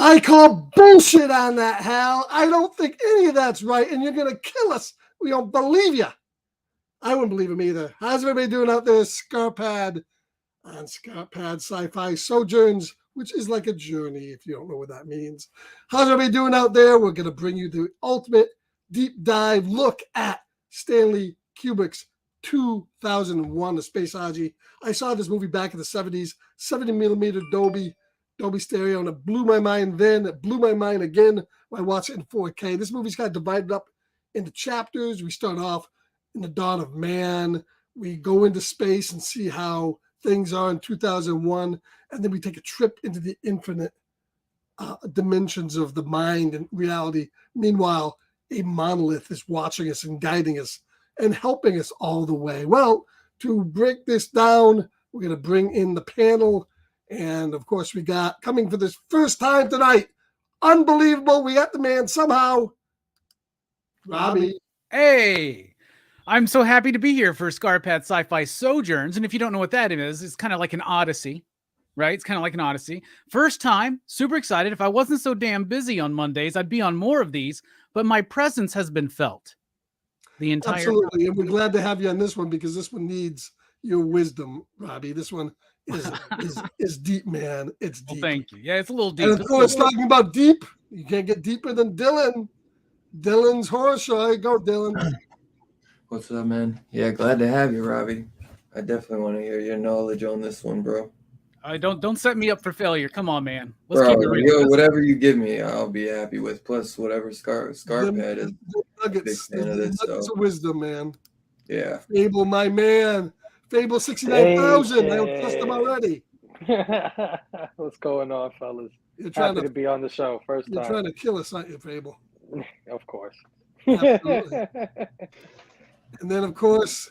I call bullshit on that, Hal. I don't think any of that's right, and you're going to kill us. We don't believe you. I wouldn't believe him either. How's everybody doing out there? Scarpad on Scarpad Sci-Fi Sojourns, which is like a journey if you don't know what that means. How's everybody doing out there? We're going to bring you the ultimate deep dive look at Stanley Kubrick's 2001 A Space Odyssey. I saw this movie back in the 70s, 70mm Dolby stereo, and it blew my mind then. It blew my mind again when I watched it in 4K. This movie's got divided up into chapters. We start off in the dawn of man. We go into space and see how things are in 2001, and then we take a trip into the infinite dimensions of the mind and reality. Meanwhile, a monolith is watching us and guiding us and helping us all the way. Well, to break this down, we're going to bring in the panel. And of course, we got coming for this first time tonight. Unbelievable. We got the man somehow. Robbie. Hey, I'm so happy to be here for Scarpad Sci-Fi Sojourns. And if you don't know what that is, it's kind of like an Odyssey, right? It's kind of like an Odyssey. First time, super excited. If I wasn't so damn busy on Mondays, I'd be on more of these. But my presence has been felt the entire Absolutely. time. And we're glad to have you on this one because this one needs your wisdom, Robbie. This one is deep, man. It's deep. Well, thank you. Yeah, it's a little deep. And of course, talking about deep, you can't get deeper than Dylan. Dylan's horror show. Go, Dylan. What's up, man? Yeah, glad to have you, Robbie. I definitely want to hear your knowledge on this one, bro. Don't set me up for failure. Come on, man. Let's Bro, keep it real. whatever you give me, I'll be happy with. Plus, whatever Scarpad is. Nuggets, Big fan of this, nuggets so. of wisdom, man. Yeah. Fable, my man. Fable 69,000. I don't trust him already. What's going on, fellas? You're trying Happy to be on the show. First You're time. trying to kill us, aren't you, Fable? Of course. Absolutely. And then, of course,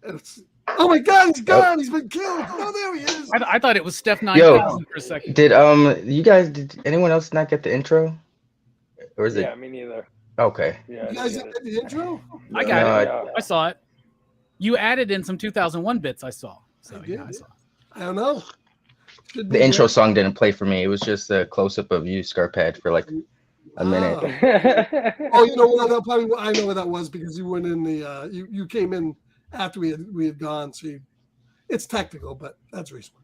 oh my God, he's gone. He's been killed. Oh, there he is. I thought it was Steph 9000 for a second. Did anyone else not get the intro? Or is it? Yeah, me neither. Okay. Yeah, You guys didn't get the intro? I got it. Yeah. I saw it. You added in some 2001 bits I saw. So I yeah, did. I saw it. I don't know. Should be The intro good. song didn't play for me. It was just a close-up of you, Scarpad, for like a minute. Oh, you know what? I know what that was because you went in the you came in after we had gone. So it's technical, but that's reasonable.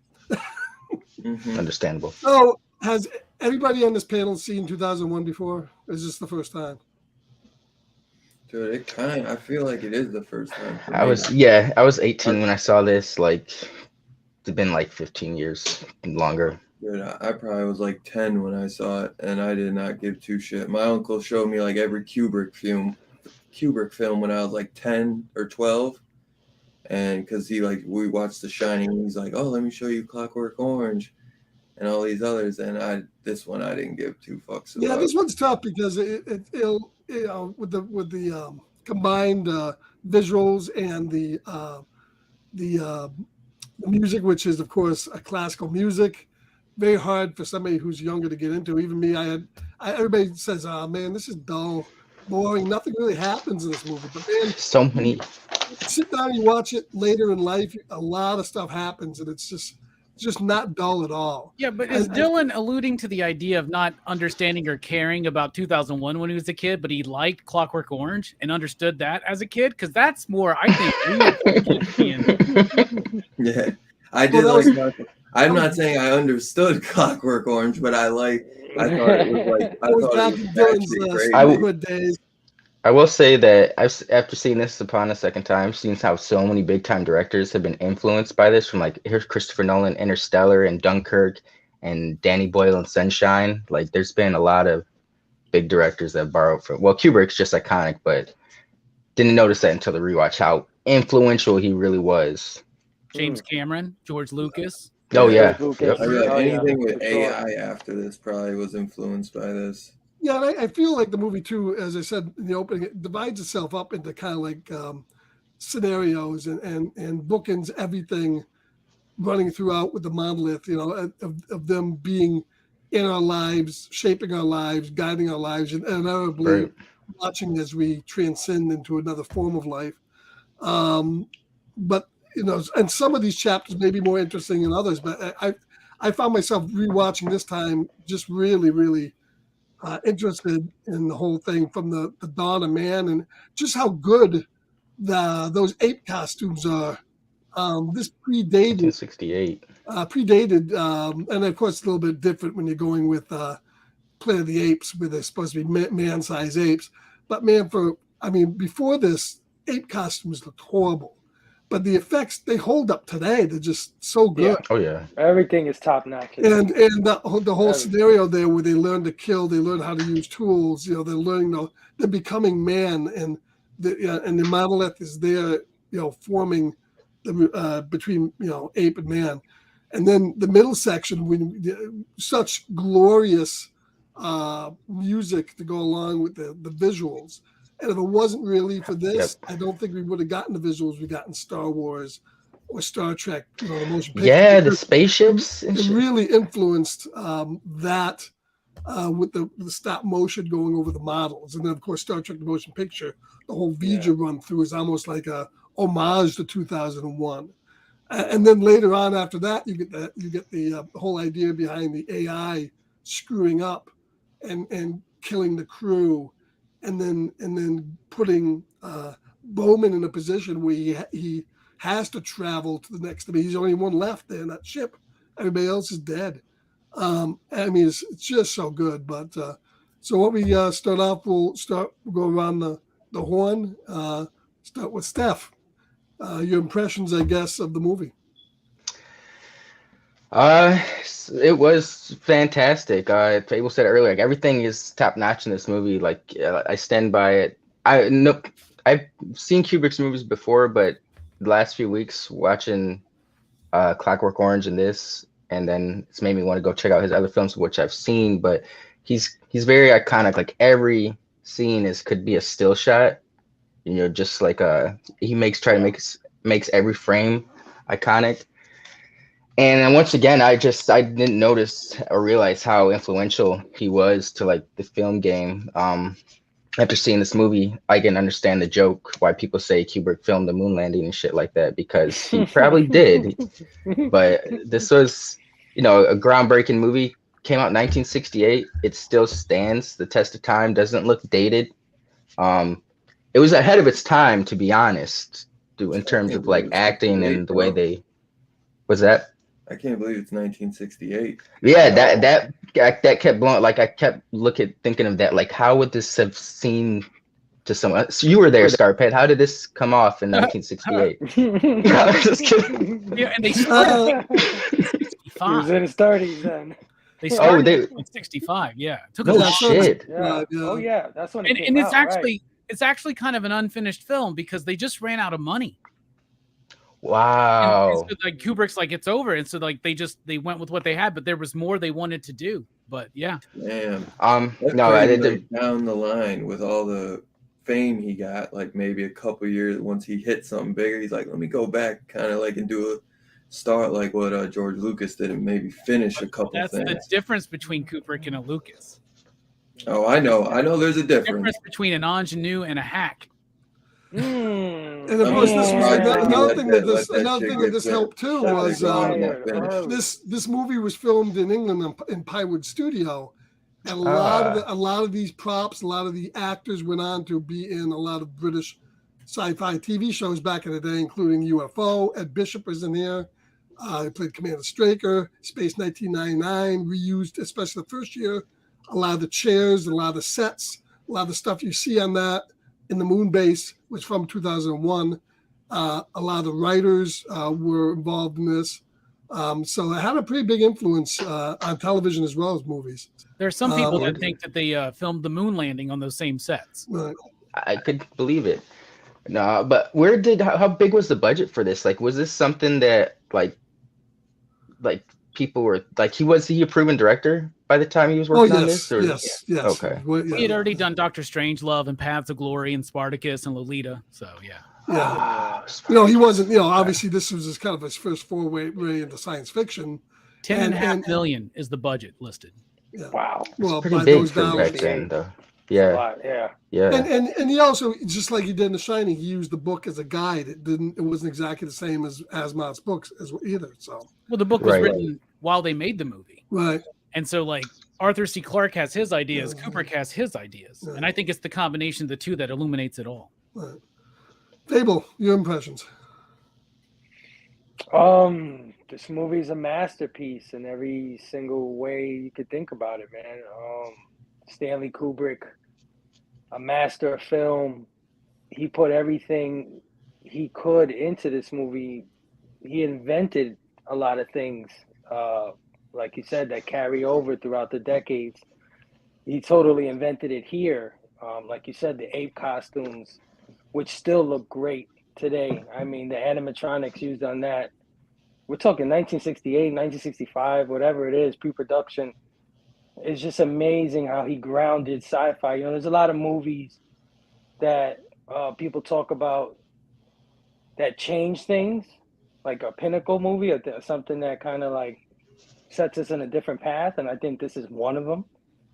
Understandable. So, has anybody on this panel seen 2001 before? Or is this the first time? Dude, I feel like it is the first time. for I me. was 18 when I saw this. Like, it's been like 15 years longer. Dude, I probably was like 10 when I saw it, and I did not give two shit. My uncle showed me like every Kubrick film when I was like 10 or 12, and because we watched The Shining, and he's like, "Oh, let me show you Clockwork Orange," and all these others, and this one I didn't give two fucks about. Yeah, this one's tough because it'll with the combined visuals and the music, which is of course a classical music. Very hard for somebody who's younger to get into. Even me, everybody says, "Oh man, this is dull, boring. Nothing really happens in this movie." But man, So many. sit down and you watch it later in life. A lot of stuff happens, and it's just not dull at all. Yeah, but is Dylan alluding to the idea of not understanding or caring about 2001 when he was a kid, but he liked Clockwork Orange and understood that as a kid? Because that's more, I think, Yeah, I did I'm not saying I understood Clockwork Orange, but I thought it was actually great. Good days. I will say that after seeing this upon a second time, seeing how so many big time directors have been influenced by this, from like here's Christopher Nolan, Interstellar, and Dunkirk, and Danny Boyle and Sunshine. Like there's been a lot of big directors that borrowed from. Well, Kubrick's just iconic, but didn't notice that until the rewatch how influential he really was. James Cameron, George Lucas. Oh yeah. Lucas. Yep. Anything with AI after this probably was influenced by this. Yeah, and I feel like the movie too, as I said in the opening, it divides itself up into kind of like scenarios and bookends everything running throughout with the monolith, of them being in our lives, shaping our lives, guiding our lives, and inevitably watching as we transcend into another form of life. But and some of these chapters may be more interesting than others, but I found myself rewatching this time, just really, really interested in the whole thing from the dawn of man and just how good those ape costumes are. This predated 1968. And of course, it's a little bit different when you're going with Planet of the Apes, where they're supposed to be man-sized apes. But man, before this, ape costumes looked horrible. But the effects, they hold up today. They're just so good. Oh yeah. Everything is top notch. And the whole scenario there where they learn to kill, they learn how to use tools. They're learning, they're becoming man, and the monolith is there, forming between ape and man. And then the middle section, when such glorious music to go along with the visuals. And if it wasn't really for this, I don't think we would have gotten the visuals we got in Star Wars or Star Trek, the motion picture. Yeah, the spaceships. It really influenced that with the stop motion going over the models. And then, of course, Star Trek the Motion Picture, the whole Vija run through is almost like a homage to 2001. And then later on after that, you get the whole idea behind the AI screwing up and killing the crew. And then putting Bowman in a position where he has to travel to the next. He's the only one left there in that ship. Everybody else is dead. It's just so good. But so what we start off, we'll go around the horn. Start with Steph. Your impressions, I guess, of the movie. It was fantastic. Fable said earlier, like everything is top notch in this movie. Like I stand by it. I've seen Kubrick's movies before, but the last few weeks watching Clockwork Orange and this, and then it's made me want to go check out his other films, which I've seen. But he's very iconic. Like every scene could be a still shot. Just like he makes every frame iconic. And then once again, I didn't notice or realize how influential he was to like the film game. After seeing this movie, I can understand the joke why people say Kubrick filmed the moon landing and shit like that, because he probably did. But this was, a groundbreaking movie. Came out in 1968. It still stands the test of time. Doesn't look dated. It was ahead of its time, to be honest, in terms of like acting and the way they. Was that? I can't believe it's 1968. Yeah, that kept blowing. Like I kept thinking of that. Like, how would this have seemed to someone? So you were there, Scarpad. How did this come off in 1968? No, I'm just kidding. Yeah, and they started He was in his 30s then. They started in 65. Yeah, it took No shit. Yeah. Oh yeah, that's when it came and it's out, actually right. it's actually kind of an unfinished film because they just ran out of money. Wow. And so, like Kubrick's like it's over, and so like they went with what they had, but there was more they wanted to do. But yeah, Damn. No, I didn't. Down the line with all the fame he got, like maybe a couple years once he hit something bigger, he's like, let me go back, kind of like and do a start like what George Lucas did and maybe finish a couple that's things. the difference between Kubrick and a Lucas. Oh, I know. There's a difference. Between an ingenue and a hack. And of course, this was another thing that this helped too was this movie was filmed in England in Pinewood Studio, and a lot of these props, a lot of the actors went on to be in a lot of British sci-fi TV shows back in the day, including UFO. Ed Bishop was in here. He played Commander Straker. Space 1999 reused, especially the first year, a lot of the chairs, a lot of the sets, a lot of the stuff you see on that in the moon base was from 2001. A lot of the writers were involved in this. So it had a pretty big influence on television as well as movies. There are some people that think that they filmed the moon landing on those same sets. Right. I could believe it. No, but how big was the budget for this? Like, was this something that like people were like, was he a proven director by the time he was working on this? Or? Yes. Okay. He had already done Dr. Strangelove and Paths of Glory and Spartacus and Lolita. So yeah. Yeah. He wasn't, obviously this was kind of his first foray into science fiction. $10.5 million is the budget listed. Yeah. Wow. Well, pretty by big those for back dollars. then, though. Yeah. Wow, yeah. Yeah. And he also, just like he did in The Shining, he used the book as a guide. It wasn't exactly the same as Asimov's books either. So Well, the book was written while they made the movie. Right. And so like Arthur C. Clarke has his ideas, Kubrick has his ideas. And I think it's the combination of the two that illuminates it all. Right. Fable, your impressions. This movie's a masterpiece in every single way you could think about it, man. Stanley Kubrick, a master of film. He put everything he could into this movie. He invented a lot of things, like you said, that carry over throughout the decades. He totally invented it here. Like you said, the ape costumes, which still look great today. I mean, the animatronics used on that, we're talking 1968, 1965, whatever it is, pre-production. It's just amazing how he grounded sci-fi. You know, there's a lot of movies that people talk about that change things, like a pinnacle movie or something that kind of like sets us in a different path. And I think this is one of them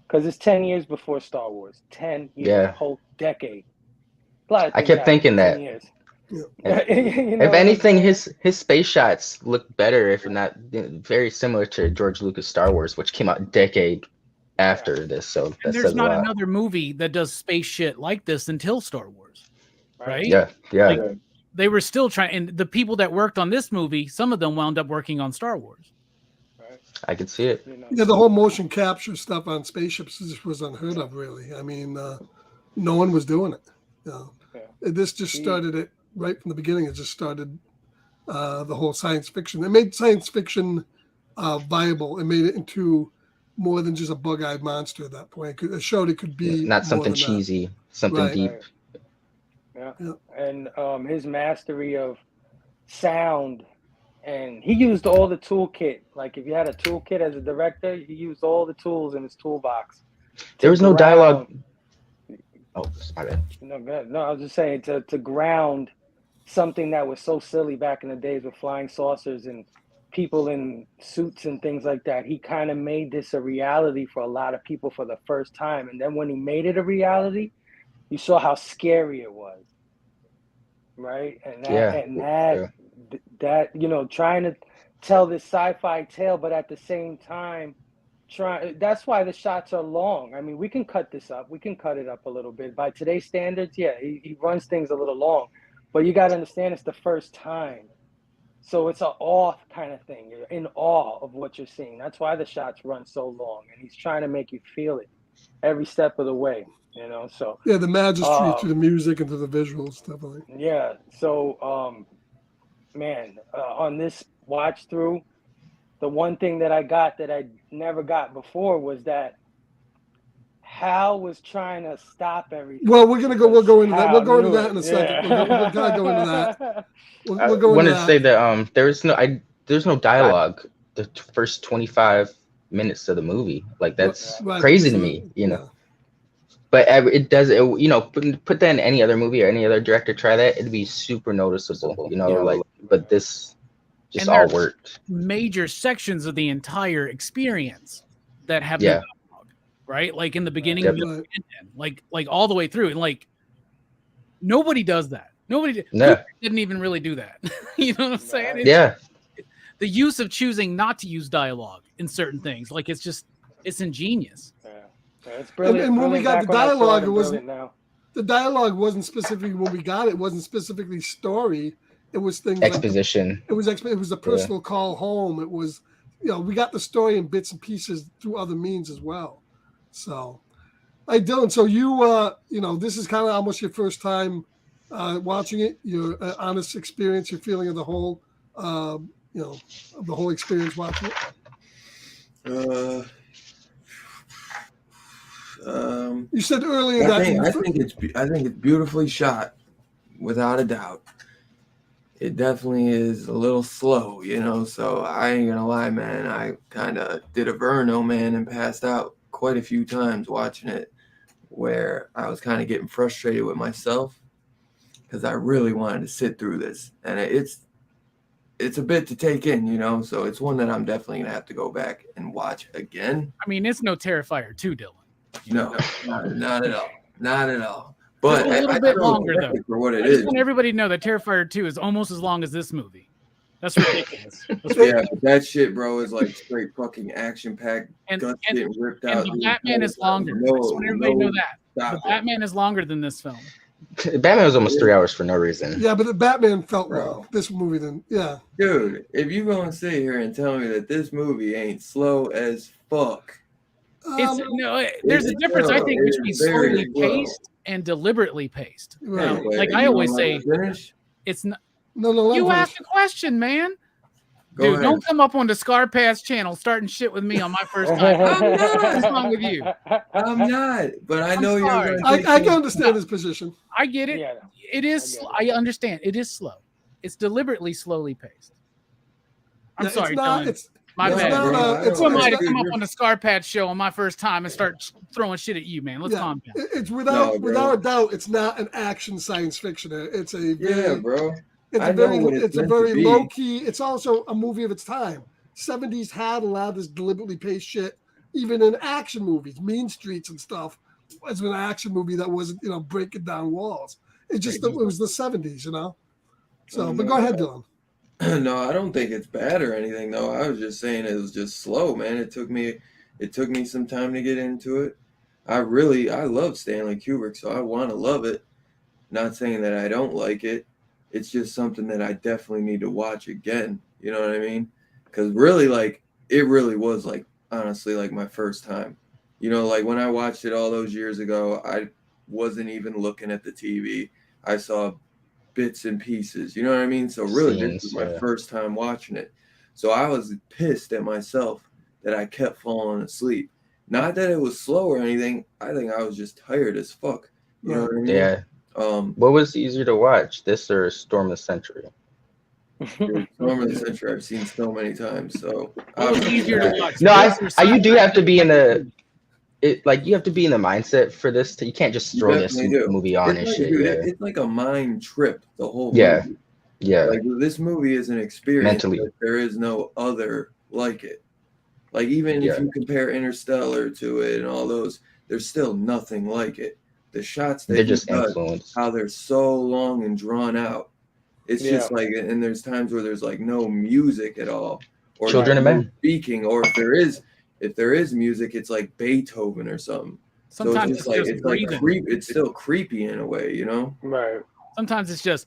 because it's 10 years before Star Wars, 10 years, a whole decade. I kept thinking that. Yeah. You know, if anything, his space shots look better, if not very similar to George Lucas' Star Wars, which came out a decade after this. So and there's not another movie that does space shit like this until Star Wars, right? Yeah. Like, they were still trying, and the people that worked on this movie, some of them wound up working on Star Wars. I could see it. Yeah, the whole motion capture stuff on spaceships just was unheard of, really. I mean, no one was doing it. This just started it right from the beginning. It just started the whole science fiction. It made science fiction viable. It made it into more than just a bug-eyed monster at that point. It showed it could be not something cheesy, something deep. Yeah. And his mastery of sound, and he used all the toolkit. Like if you had a toolkit as a director, he used all the tools in his toolbox. There was no dialogue. Oh, sorry. No, I was just saying to ground something that was so silly back in the days with flying saucers and people in suits and things like that. He kind of made this a reality for a lot of people for the first time. And then when he made it a reality, you saw how scary it was. Right? And that, you know, trying to tell this sci-fi tale, but at the same time, that's why the shots are long. I mean, we can cut this up. We can cut it up a little bit. By today's standards, he runs things a little long. But you got to understand it's the first time. So it's an awe kind of thing. You're in awe of what you're seeing. That's why the shots run so long. And he's trying to make you feel it every step of the way, you know? So yeah, the majesty through the music and through the visuals, definitely. Yeah. So, on this watch through, the one thing that I got that I never got before was that Hal was trying to stop everything. Well, we'll go into that. We'll go into that in a second. We'll gotta go into that. We'll go into that. I wanted to say that there's no dialogue the first 25 minutes of the movie. Like that's crazy to me, you know. But it does, you know, put that in any other movie or any other director try that, it'd be super noticeable, you know. But this just all worked. Major sections of the entire experience that have no dialogue, right? Like in the beginning, like all the way through, and like nobody does that. Nobody didn't even really do that. You know what I'm saying? The use of choosing not to use dialogue in certain things, like it's ingenious. It's brilliant. And when we got the dialogue, the dialogue wasn't specifically when we got it. It wasn't specifically story. It was things exposition. Like it was a personal call home. It was, you know, we got the story in bits and pieces through other means as well. So, hey Dylan, so you know, this is kind of almost your first time watching it. Your honest experience, your feeling of the whole, you know, of the whole experience watching it. You said earlier I think it's beautifully shot, without a doubt. It definitely is a little slow, you know. So I ain't gonna lie, man. I kind of did a Verno, man, and passed out quite a few times watching it, where I was kind of getting frustrated with myself because I really wanted to sit through this, and it's a bit to take in, you know. So it's one that I'm definitely gonna have to go back and watch again. I mean, it's no Terrifier 2, Dylan. No, not at all. Not at all. But it's a little bit longer, though. For what it I just is. want everybody to know that Terrifier 2 is almost as long as this movie. That's ridiculous. Yeah, but that shit, bro, is like straight fucking action packed. And- Guts and- getting ripped And out. the dude. Batman is longer. I just want everybody to know that. The Batman is longer than this film. Batman was almost 3 hours for no reason. Yeah, but the Batman felt Bro. long. This movie didn't. Yeah. Dude, if you gonna sit here and tell me that this movie ain't slow as fuck, It's there's a difference, I think, between it's very slowly slow. paced and deliberately paced. Right. Now, Wait, like you I always don't say, wanna finish? it's not. No, let You him asked finish. a question, man. Go Dude, ahead. don't come up on the Scarpad's channel starting shit with me on my first time. What's wrong with you? I'm not, but I I'm know you're sorry. gonna I take can some- understand his position. I get it. Yeah, It is. I get I understand. It is slow. It's deliberately slowly paced. I'm Yeah, sorry, It's not. Dylan. It's My it's bad. not. bro. It's, Who am I it's to not- come up on the Scarpad show on my first time and start throwing shit at you, man? Let's yeah, calm down. It's without No, bro. without a doubt. It's not an action science fiction. It's a very, Yeah, bro. it's I a know very, what it's it's a meant to very be. low key. It's also a movie of its time. 70s had a lot of this deliberately paced shit, even in action movies, Mean Streets and stuff. Was an action movie that wasn't, breaking down walls. It just it was the 70s, So, but go ahead, Dylan. No, I don't think it's bad or anything though. I was just saying it was just slow, man. It took me some time to get into it. I love Stanley Kubrick, so I want to love it. Not saying that I don't like it. It's just something that I definitely need to watch again. You know what I mean? Because really, like, it really was like honestly like my first time. Like when I watched it all those years ago, I wasn't even looking at the TV. I saw bits and pieces, you know what I mean? So really, this was my first time watching it. So I was pissed at myself that I kept falling asleep. Not that it was slow or anything. I think I was just tired as fuck. You know what I mean? Yeah. What was easier to watch, this or Storm of the Century? Dude, Storm of the Century I've seen so many times. So What was easier to watch? No, This or you do Sci-Fi? have to be in you have to be in the mindset for this. You can't just throw this definitely do. movie on and It's like, shit. dude, Yeah. it's like a mind trip. The whole Yeah. movie. Yeah. Like this movie is an experience. Mentally. That there is no other like it. Like even if you compare Interstellar to it and all those, there's still nothing like it. The shots that They're he just does, influenced. how they're so long and drawn out. It's just like, and there's times where there's like no music at all, or Children of no Men. speaking, or if there is music, it's like Beethoven or something. Sometimes so it's like breathing. it's still creepy in a way, Right. Sometimes it's just.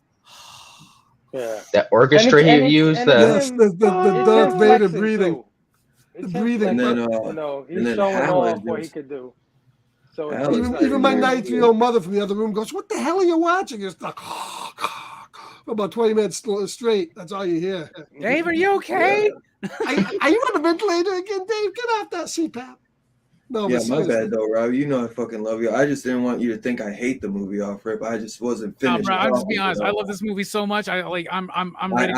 Yeah. That orchestra And he it's- used. and it's Yes, the Darth Vader flexing, breathing. too. It's The him breathing. flexing, And then, he's and then showing Hal is off what he just- could do. So Hal it's is like, like- Even my Yeah. 9-year-old mother from the other room goes, "What the hell are you watching?" It's like for about 20 minutes straight. That's all you hear. Dave, are you okay? Are you on the ventilator again, Dave? Get off that CPAP. No, Yeah, but my seriously. bad though, Rob. You know I fucking love you. I just didn't want you to think I hate the movie off rip. I just wasn't No, finished. bro. I'm just off, being honest. you I know? love this movie so much. I'm ready I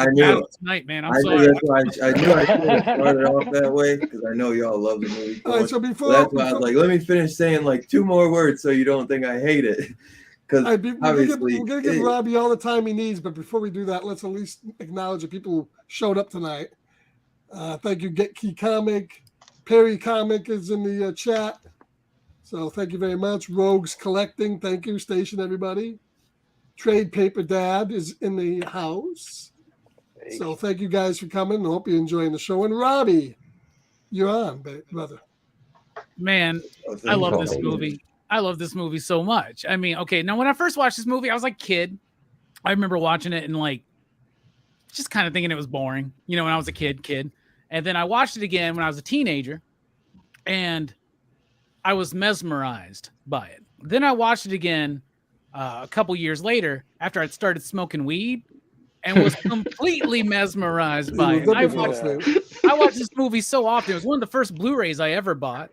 to knew battle it. tonight, man. I'm I knew sorry. that's why I knew I should have started off that way because I know y'all love the movie. So All right, much. so before, That's why I was like, let me finish saying like 2 more words so you don't think I hate it. Because we're gonna obviously, give Robbie all the time he needs, but before we do that, let's at least acknowledge the people who showed up tonight. Thank you, Get Key Comic. Perry Comic is in the chat. So thank you very much. Rogues Collecting, thank you. Station, everybody. Trade Paper Dad is in the house. So thank you guys for coming. I hope you're enjoying the show. And Robbie, you're on, brother. Man, I love this movie. I love this movie so much. I mean, okay, now when I first watched this movie, I was like a kid. I remember watching it and like just kind of thinking it was boring, when I was a kid. And then I watched it again when I was a teenager and I was mesmerized by it. Then I watched it again a couple years later after I'd started smoking weed and was completely mesmerized by it. I watched this movie so often. It was one of the first Blu-rays I ever bought.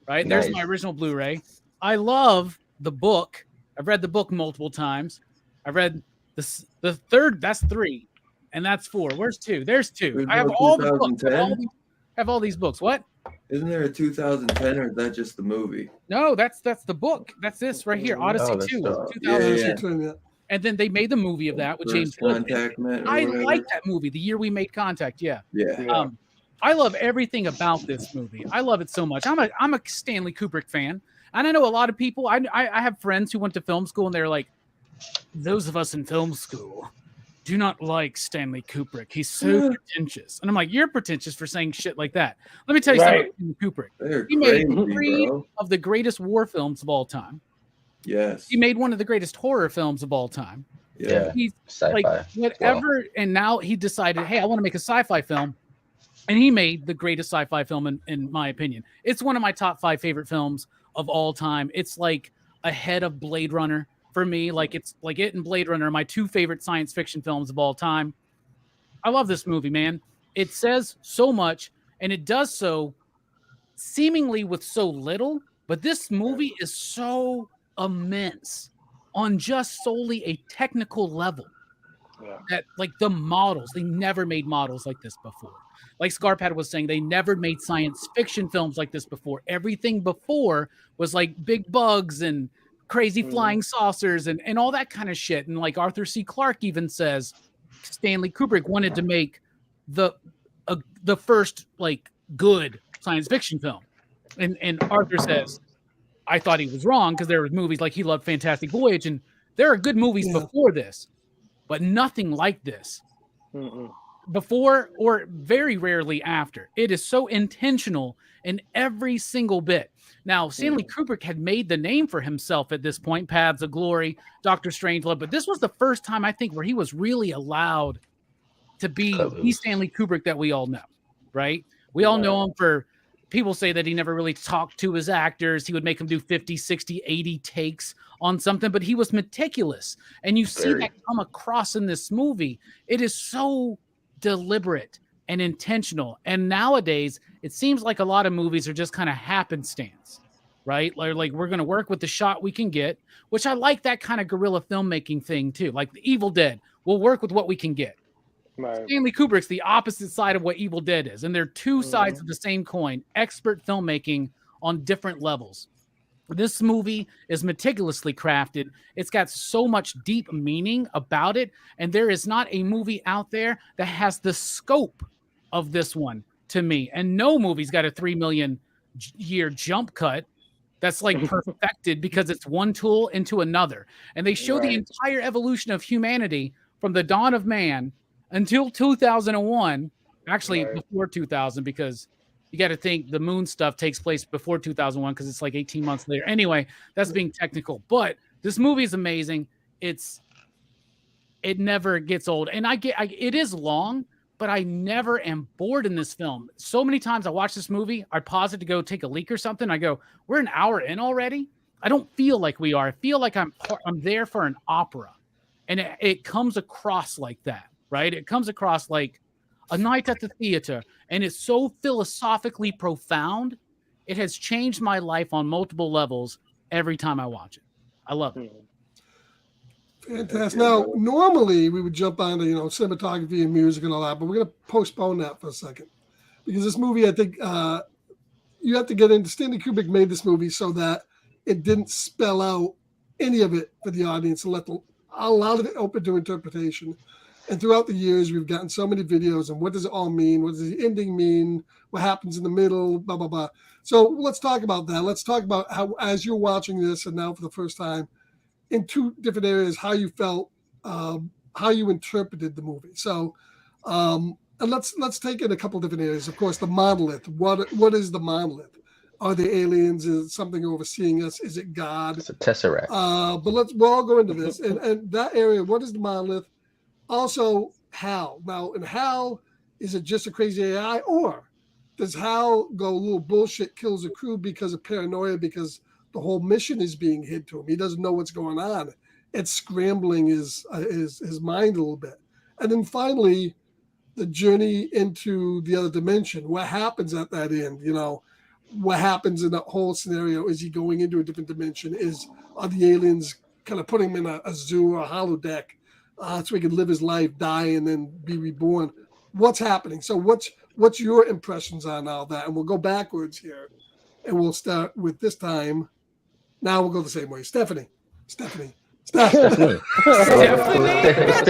Right? There's my original Blu-ray. I love the book. I've read the book multiple times. I've read the third. That's 3, and that's 4. Where's 2? There's 2. I have all the books. I have all these books. What? Isn't there a 2010 or is that just the movie? No, that's the book. That's this right here, Odyssey 2, 2010. Yeah. And then they made the movie of that with James Contact, man. I like that movie. The year we made contact. Yeah. Yeah. I love everything about this movie. I love it so much. I'm a Stanley Kubrick fan, and I know a lot of people. I have friends who went to film school, and they're like, those of us in film school, do not like Stanley Kubrick. He's so pretentious. And I'm like, you're pretentious for saying shit like that. Let me tell you something about Stanley Kubrick. They're He made crazy, 3 bro. of the greatest war films of all time. Yes. He made one of the greatest horror films of all time. Yeah. He's Sci-fi. like whatever, and now he decided, hey, I want to make a sci-fi film. And he made the greatest sci-fi film in my opinion. It's one of my top 5 favorite films of all time. It's like ahead of Blade Runner for me. Like it's like it and Blade Runner are my 2 favorite science fiction films of all time. I love this movie, man. It says so much, and it does so seemingly with so little, but this movie is so immense on just solely a technical level. That like the models, they never made models like this before. Like Scarpad was saying, they never made science fiction films like this before. Everything before was like big bugs and crazy flying saucers and all that kind of shit. And like Arthur C. Clarke even says, Stanley Kubrick wanted to make the first like good science fiction film. And Arthur says, I thought he was wrong because there were movies like he loved Fantastic Voyage, and there are good movies before this, but nothing like this. Before or very rarely after. It is so intentional in every single bit. Now, Stanley Kubrick had made the name for himself at this point, Paths of Glory, Doctor Strangelove, but this was the first time I think where he was really allowed to be the Stanley Kubrick that we all know, right? We all know him for, people say that he never really talked to his actors. He would make them do 50, 60, 80 takes on something, but he was meticulous. And you see that come across in this movie. It is so deliberate and intentional. And nowadays, it seems like a lot of movies are just kind of happenstance, right? Like we're going to work with the shot we can get, which I like that kind of guerrilla filmmaking thing too. Like The Evil Dead, we'll work with what we can get. Right. Stanley Kubrick's the opposite side of what Evil Dead is. And they're 2 sides of the same coin, expert filmmaking on different levels. This movie is meticulously crafted. It's got so much deep meaning about it. And there is not a movie out there that has the scope of this one to me. And no movie's got a 3 million year jump cut that's like perfected because it's one tool into another. And they show the entire evolution of humanity from the dawn of man until 2001, actually before 2000, because you got to think the moon stuff takes place before 2001 because it's like 18 months later. Anyway, that's being technical. But this movie is amazing. It never gets old. And it is long, but I never am bored in this film. So many times I watch this movie, I pause it to go take a leak or something. I go, we're an hour in already? I don't feel like we are. I feel like I'm there for an opera. And it comes across like that, right? It comes across like a night at the theater, and it's so philosophically profound. It has changed my life on multiple levels every time I watch it. I love it. Fantastic. Now, normally we would jump onto, cinematography and music and all that, but we're going to postpone that for a second because this movie, I think you have to get into. Stanley Kubrick made this movie so that it didn't spell out any of it for the audience and a lot of it open to interpretation. And throughout the years, we've gotten so many videos and what does it all mean? What does the ending mean? What happens in the middle? Blah, blah, blah. So let's talk about that. Let's talk about how, as you're watching this and now for the first time, in 2 different areas, how you felt, how you interpreted the movie. So, and let's take it a couple different areas. Of course, the monolith. What is the monolith? Are they aliens? Is it something overseeing us? Is it God? It's a tesseract. But we'll all go into this. And that area, what is the monolith? Also, Hal. Now, in Hal, is it just a crazy AI, or does Hal go a little bullshit, kills the crew because of paranoia, because the whole mission is being hid to him? He doesn't know what's going on. It's scrambling his mind a little bit. And then finally, the journey into the other dimension. What happens at that end? What happens in that whole scenario? Is he going into a different dimension? Are the aliens kind of putting him in a zoo or a holodeck? So he can live his life, die, and then be reborn. What's happening? So what's your impressions on all that? And we'll go backwards here. And we'll start with this time. Now we'll go the same way. Stephanie. Stick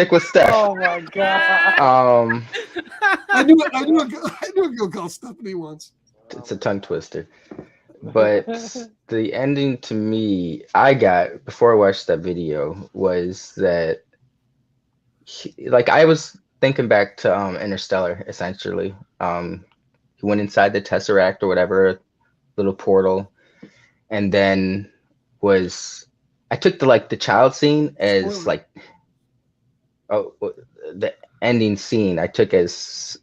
with Steph. Oh my god. I knew a girl called Stephanie once. It's a tongue twister. But the ending to me, I got before I watched that video was that like I was thinking back to Interstellar, essentially. He went inside the Tesseract or whatever, little portal, and then I took the child scene as Spoiler. like, oh, the ending scene I took as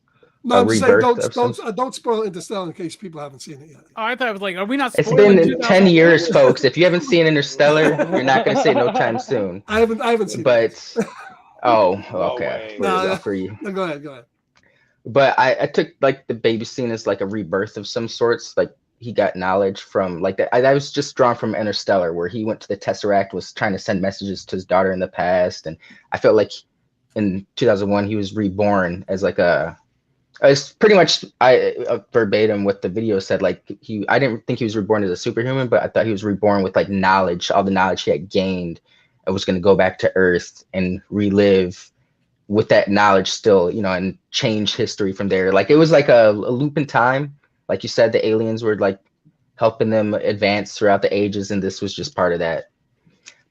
No, a I'm just saying, rebirth of some. don't spoil Interstellar in case people haven't seen it yet. Oh, I thought it was like, are we not It's spoiling been 10 2001? years, folks. If you haven't seen Interstellar, you're not going to see it no time soon. I haven't seen it. But oh, No okay, way. No, for you. No, go ahead. But I took like the baby scene as like a rebirth of some sorts. Like he got knowledge from like that. I was just drawn from Interstellar, where he went to the Tesseract, was trying to send messages to his daughter in the past, and I felt like in 2001 he was reborn as like it's pretty much verbatim what the video said. Like I didn't think he was reborn as a superhuman, but I thought he was reborn with like knowledge, all the knowledge he had gained, and was going to go back to Earth and relive with that knowledge still, and change history from there. Like it was like a loop in time. Like you said, the aliens were like helping them advance throughout the ages, and this was just part of that.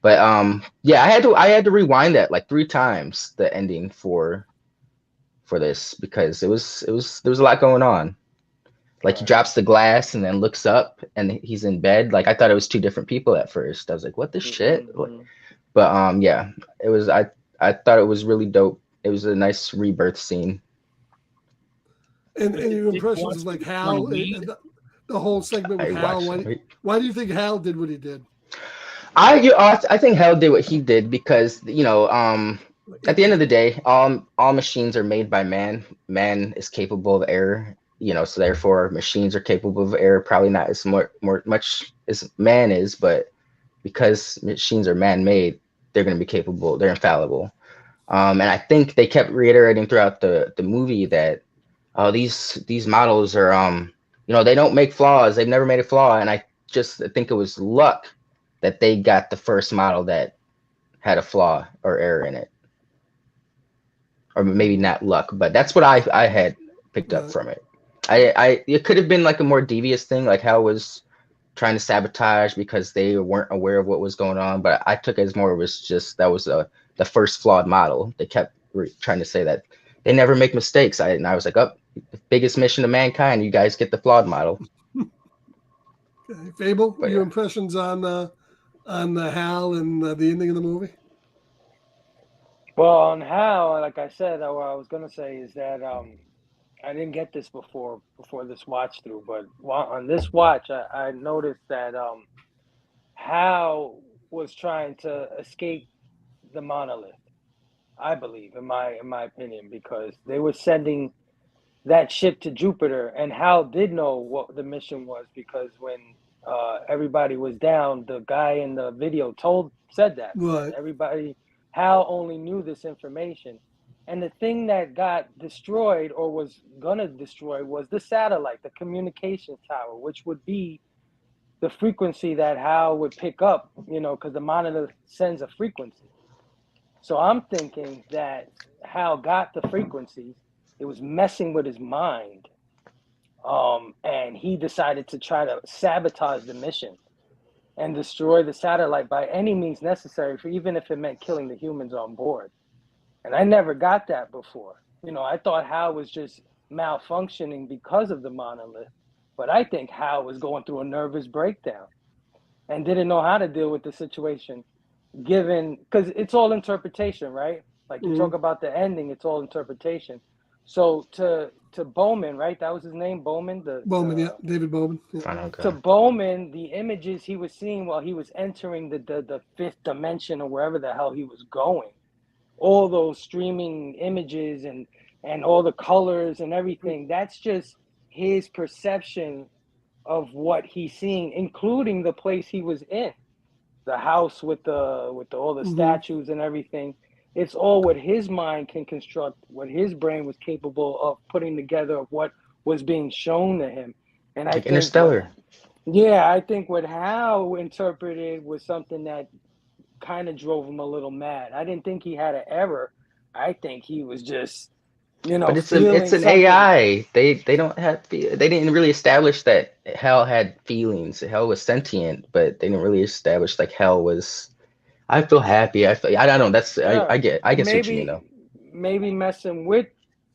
But yeah, I had to rewind that like 3 times, the ending for this, because there was a lot going on. Like he drops the glass and then looks up and he's in bed. Like I thought it was 2 different people at first. I was like, what the shit? But yeah, it was I thought it was really dope. It was a nice rebirth scene. And your impressions of like Hal, the whole segment with Hal. Why do you think Hal did what he did? I think Hal did what he did because at the end of the day, all machines are made by man. Man is capable of error, so therefore machines are capable of error. Probably not as much as man is, but because machines are man-made, they're going to be capable. They're infallible. And I think they kept reiterating throughout the movie that these models are they don't make flaws. They've never made a flaw, and I think it was luck that they got the first model that had a flaw or error in it. Or maybe not luck, but that's what I had picked up from it. It could have been like a more devious thing, like Hal was trying to sabotage because they weren't aware of what was going on. But I took it as more, it was just that was the first flawed model. They kept trying to say that they never make mistakes. And I was like, the biggest mission of mankind, you guys get the flawed model. Okay. Fable, But your yeah. impressions on the Hal and the ending of the movie? Well, on Hal, like I said, what I was gonna say is that I didn't get this before this watch through, but on this watch, I noticed that Hal was trying to escape the monolith. I believe, in my opinion, because they were sending that ship to Jupiter, and Hal did know what the mission was because when everybody was down, the guy in the video said that. Right. Everybody, Hal only knew this information. And the thing that got destroyed or was gonna destroy was the satellite, the communications tower, which would be the frequency that Hal would pick up, because the monitor sends a frequency. So I'm thinking that Hal got the frequencies. It was messing with his mind. And he decided to try to sabotage the mission and destroy the satellite by any means necessary, even if it meant killing the humans on board. And I never got that before. I thought Hal was just malfunctioning because of the monolith, but I think Hal was going through a nervous breakdown and didn't know how to deal with the situation, because it's all interpretation, right? Like you talk about the ending, it's all interpretation. So to Bowman, right? That was his name, Bowman. David Bowman. Yeah. Okay. To Bowman, the images he was seeing while he was entering the 5th dimension or wherever the hell he was going, all those streaming images and all the colors and everything, that's just his perception of what he's seeing, including the place he was in, the house with all the statues and everything. It's all what his mind can construct, what his brain was capable of putting together of what was being shown to him. And I think Interstellar. I think what Hal interpreted was something that kind of drove him a little mad. I didn't think he had an error. I think he was just, But it's an something. AI. They didn't really establish that Hal had feelings. Hal was sentient, but they didn't really establish like Hal was. I feel happy. I don't know. That's I get what you mean though. maybe messing with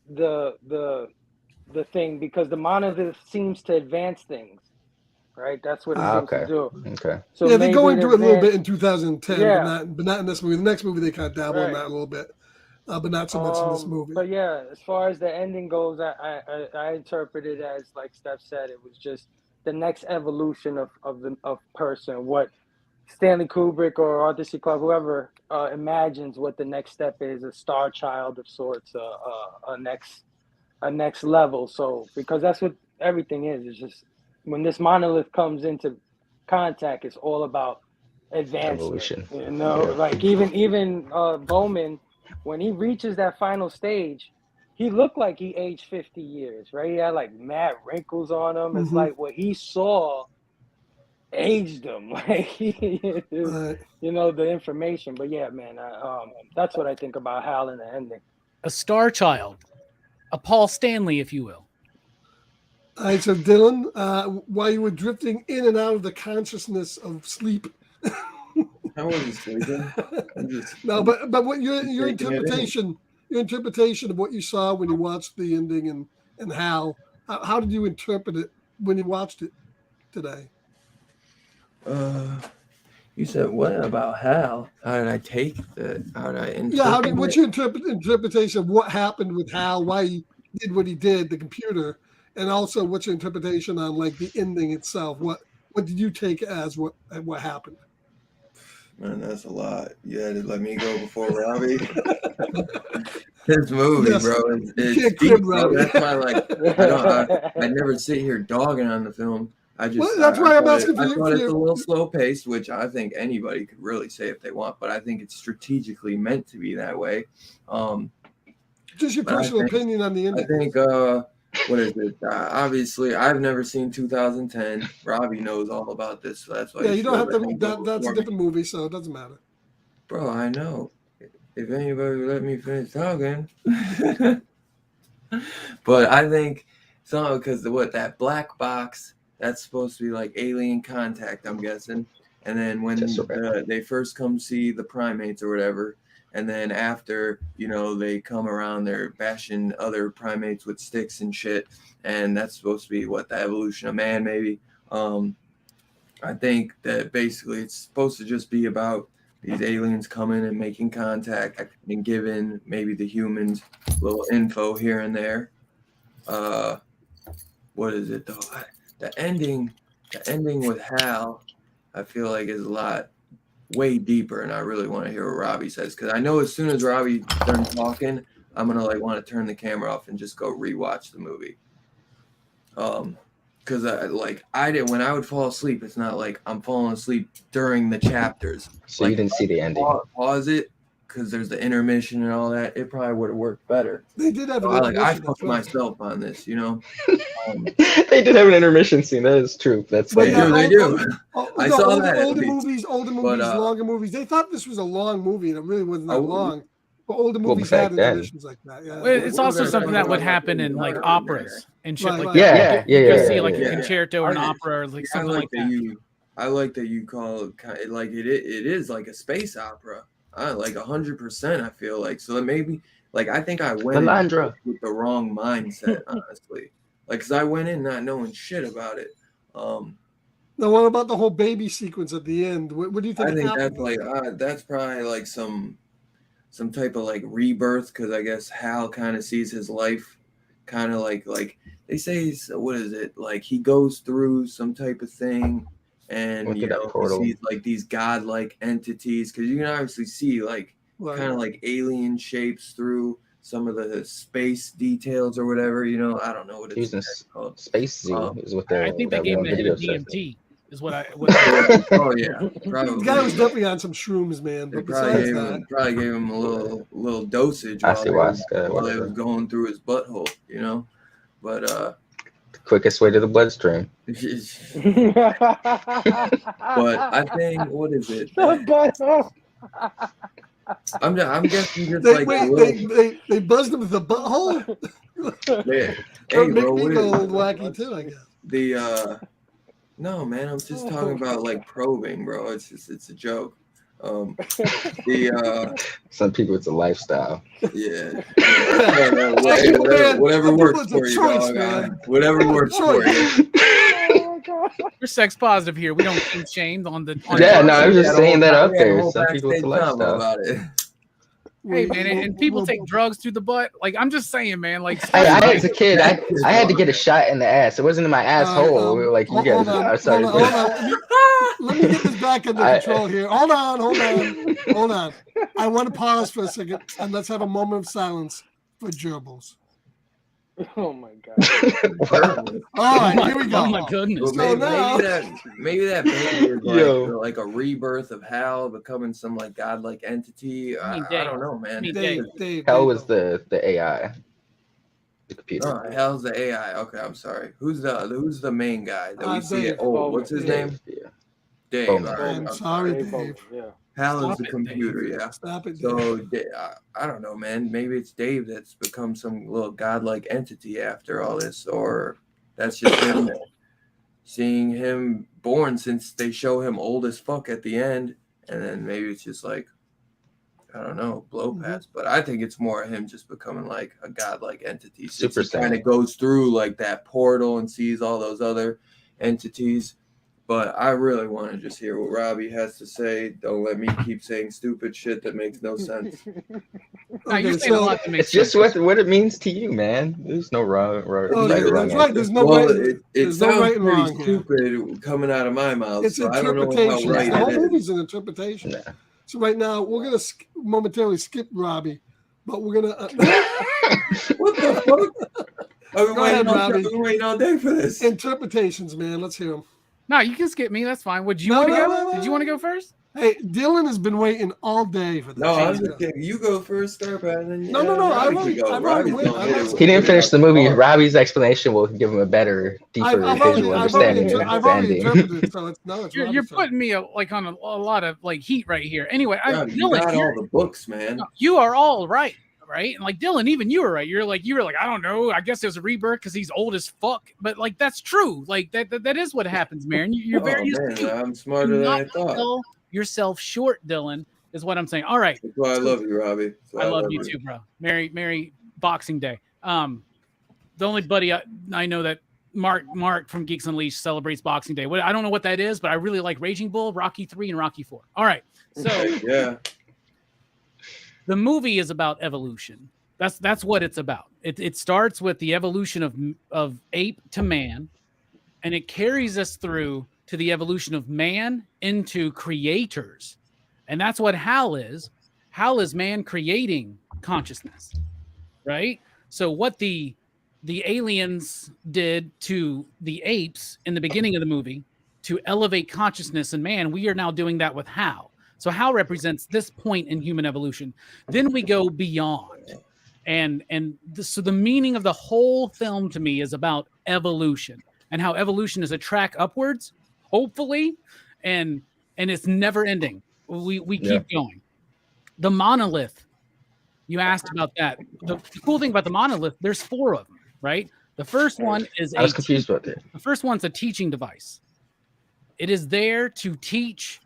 the thing, because the monolith seems to advance things, right? That's what it seems Okay. to do. Okay. So yeah, they maybe go it into it a little bit advanced- in 2010, Yeah. but not in this movie. The next movie they kind of dabble in Right. that a little bit, but not so much in this movie. But yeah, as far as the ending goes, I interpret it as, like Steph said, it was just the next evolution of person. What Stanley Kubrick or Odyssey Club, whoever imagines what the next step is, a star child of sorts, a next level. So because that's what everything is. It's just when this monolith comes into contact, it's all about advancement. Evolution. You know, Yeah. like even Bowman, when he reaches that final stage, he looked like he aged 50 years, right? He had like mad wrinkles on him. It's like what he saw aged him, like you know, the information. But yeah, man, that's what I think about Hal in the ending. A star child, a Paul Stanley, if you will. All right, so Dylan, while you were drifting in and out of the consciousness of sleep. I wasn't sleeping. No, but what your taking it in. interpretation of what you saw when you watched the ending and how did you interpret it when you watched it today? You said what about Hal? How did I take that? How did I interpret Yeah, what's your interpretation of what happened with Hal, why he did what he did, the computer, and also what's your interpretation on like the ending itself? What did you take as what happened? Man, that's a lot. You had to let me go before Robbie. This movie, Yes. bro, it's deep, bro. That's why, I never sit here dogging on the film. That's why I'm asking for you. I thought it's a little slow paced, which I think anybody could really say if they want, but I think it's strategically meant to be that way. Just your personal opinion on the ending. I think, what is it? Obviously, I've never seen 2010. Robbie knows all about this, so that's why. Yeah, you don't have to. That's a different movie, so it doesn't matter. Bro, I know. If anybody would let me finish talking. But I think somehow because that black box, that's supposed to be like alien contact, I'm guessing. And then when they first come see the primates or whatever, and then after, they come around, they're bashing other primates with sticks and shit. And that's supposed to be the evolution of man, maybe. I think that basically it's supposed to just be about these aliens coming and making contact and giving maybe the humans little info here and there. What is it though? The ending with Hal, I feel like is a lot way deeper, and I really want to hear what Robbie says, because I know as soon as Robbie done talking, I'm gonna want to turn the camera off and just go rewatch the movie. Because I did when I would fall asleep, it's not like I'm falling asleep during the chapters. So you didn't see the ending. Pause it because there's the intermission and all that. It probably would have worked better. They did have I fucked myself on this, They did have an intermission scene. That is true. That's they do. I saw that. Older movies, longer movies. They thought this was a long movie, and it really wasn't that long. But older movies had intermissions like that. Yeah. It's also something that would happen in like operas and shit like that. You see like a concerto or an opera or like something like that. I like that you call it like it is like a space opera. Like 100%. I feel like so that maybe like I think I went with the wrong mindset, honestly. Like, cause I went in not knowing shit about it. Now, what about the whole baby sequence at the end? What do you think? I think that's probably like some type of like rebirth, because I guess Hal kind of sees his life kind of like they say what is it, like he goes through some type of thing, and he sees like these godlike entities, because you can obviously see like kind of like alien shapes through some of the space details or whatever. I don't know what it's called. Space Zoo is what they're. I think they gave him a hit of DMT. Is what I. Oh yeah, probably. The guy was definitely on some shrooms, man. But probably gave him a little dosage while they was going through his butthole, But the quickest way to the bloodstream. But I think what is it? I'm guessing just they buzzed him with the butthole. Yeah. Hey, bro, make me go old wacky too, I guess. No, man, I'm just talking about like probing, bro. It's a joke. Some people, it's a lifestyle. Yeah. Whatever works for you, dog. Whatever works for you. Oh my God. We're sex positive here. We don't feel shamed on the. Yeah, no, I was just Yeah, saying that up we had a there. whole Some people, it's a backstage drama lifestyle. about it. Hey man, and people take drugs through the butt. Like I'm just saying, man. Like I as a kid, I had to get a shot in the ass. It wasn't in my asshole. Like you guys. I'm sorry. Hold on. Let me get this back under control here. Hold on. I want to pause for a second and let's have a moment of silence for gerbils. Oh my God. All right, here we go. Oh my goodness. Well, So maybe that baby is like a rebirth of Hal becoming some like godlike entity. I don't know, man. Dave, Hell was the AI, the computer. Oh, Hal's the AI. Okay, I'm sorry. Who's the main guy that we see? Dave. What's his name? Yeah. Dave. Bowman. All right, I'm sorry, Dave. Yeah. Hal is Stop the it, computer, Dave. yeah. Stop it, Dave. So I don't know, man. Maybe it's Dave that's become some little godlike entity after all this, or that's just him seeing him born, since they show him old as fuck at the end, and then maybe it's just like, I don't know, blow past. But I think it's more of him just becoming like a godlike entity. Since he kind of goes through like that portal and sees all those other entities. But I really want to just hear what Robbie has to say. Don't let me keep saying stupid shit that makes no sense. No, you're saying a lot to make It's just what it means to you, man. There's no wrong. That's right. There's no right. It There's no sounds right and pretty wrong here. stupid coming out of my mouth. It's so I don't know interpretation. how right The whole it is. movie's an interpretation. Yeah. So right now we're gonna momentarily skip Robbie, but we're gonna. What the fuck? I've Robbie. been waiting all day for this. Interpretations, man. Let's hear them. No, you can skip me. That's fine. Would you No, want to no, go? no, no, Did you want to go first? Hey, Dylan has been waiting all day for this. No, I'm just kidding. You go first, Scarpad, and then No, Robbie I've can go. already Robbie's went. gonna hit it with He didn't finish the movie. hard. Robbie's explanation will give him a better, deeper visual understanding. I've already interpreted it, so it's You're putting me on a lot of like heat right here. Anyway, God, you got all the books, man. You are all right. Right, and like Dylan, even you were right. You were like, I don't know. I guess there's a rebirth because he's old as fuck. But like, that's true. Like that is what happens, man. You're very astute. I'm smarter than I thought. Sell yourself short, Dylan, is what I'm saying. All right. That's why I love you, Robbie. I love you too, bro. Merry Boxing Day. The only buddy I know that Mark from Geeks Unleashed celebrates Boxing Day. I don't know what that is, but I really like Raging Bull, Rocky 3, and Rocky 4. All right. So yeah. The movie is about evolution. That's what it's about. It starts with the evolution of ape to man, and it carries us through to the evolution of man into creators. And that's what Hal is. Hal is man creating consciousness, right? So what the aliens did to the apes in the beginning of the movie to elevate consciousness in man, we are now doing that with Hal. So Hal represents this point in human evolution. Then we go beyond. So the meaning of the whole film to me is about evolution and how evolution is a track upwards, hopefully, and it's never ending. We keep going. The monolith, you asked about that. The cool thing about the monolith, there's 4 of them, right? The first one is I was confused about that. The first one's a teaching device. It is there to teach.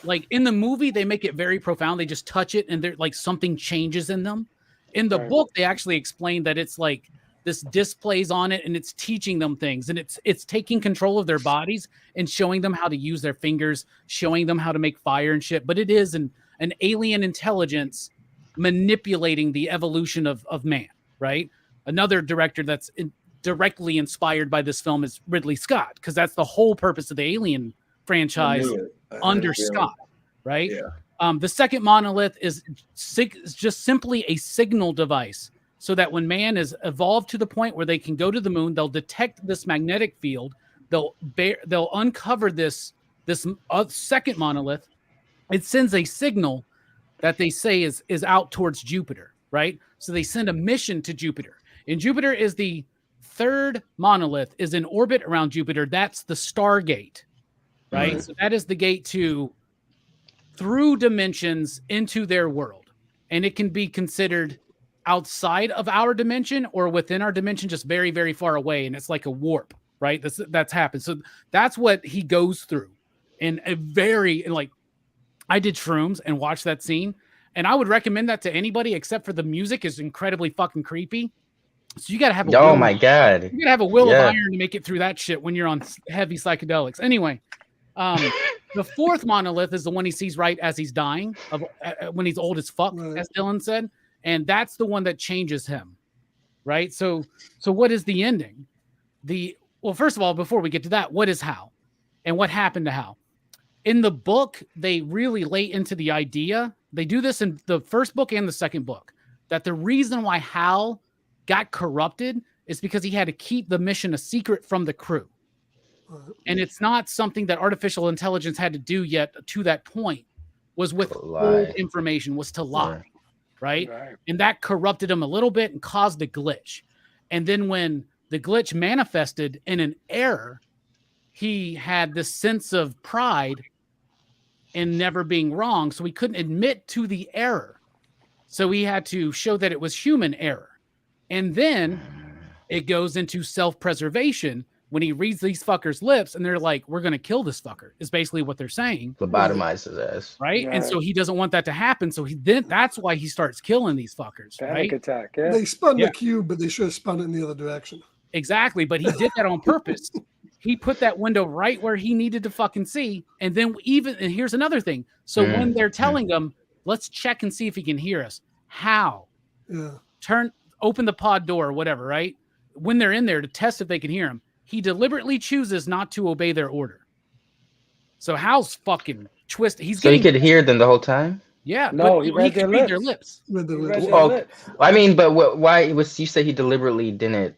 Like in the movie, they make it very profound. They just touch it and they're like something changes in them. In the book, they actually explain that it's like this displays on it and it's teaching them things, and it's taking control of their bodies and showing them how to use their fingers, showing them how to make fire and shit. But it is an alien intelligence manipulating the evolution of man, right? Another director that's directly inspired by this film is Ridley Scott, because that's the whole purpose of the Alien franchise under Scott, right? Yeah. The second monolith is just simply a signal device, so that when man is evolved to the point where they can go to the moon, they'll detect this magnetic field. They'll uncover this second monolith. It sends a signal that they say is out towards Jupiter, right? So they send a mission to Jupiter, and Jupiter is the third monolith, is in orbit around Jupiter. That's the Stargate. Right. So that is the gate through dimensions into their world. And it can be considered outside of our dimension or within our dimension, just very, very far away. And it's like a warp, right? That's happened. So that's what he goes through in a very, like, I did shrooms and watched that scene, and I would recommend that to anybody except for the music is incredibly fucking creepy. So you got to have a Oh will. my god. You got to have a will of Yeah. iron to make it through that shit when you're on heavy psychedelics. Anyway, the fourth monolith is the one he sees right as he's dying, when he's old as fuck, Right. as Dylan said, and that's the one that changes him, right? So what is the ending? Well, first of all, before we get to that, what is Hal, and what happened to Hal? In the book, they really lay into the idea. They do this in the first book and the second book, that the reason why Hal got corrupted is because he had to keep the mission a secret from the crew. And it's not something that artificial intelligence had to do yet to that point, was withhold information, was to lie, right? And that corrupted him a little bit and caused a glitch. And then when the glitch manifested in an error, he had this sense of pride in never being wrong, so he couldn't admit to the error. So he had to show that it was human error. And then it goes into self-preservation when he reads these fuckers' lips and they're like, we're going to kill this fucker, is basically what they're saying. Lobotomize his ass. Right? And so he doesn't want that to happen. So that's why he starts killing these fuckers. Panic attack, yeah. They spun the cube, but they should have spun it in the other direction. Exactly. But he did that on purpose. He put that window right where he needed to fucking see. And then and here's another thing. So when they're telling him, let's check and see if he can hear us. How? Yeah. Open the pod door or whatever, right? When they're in there to test if they can hear him, he deliberately chooses not to obey their order. So Hal's fucking twisted. So he could hear them the whole time? Yeah. No, he read their lips. Read their lips. Read their lips. I mean, but why was you say he deliberately didn't?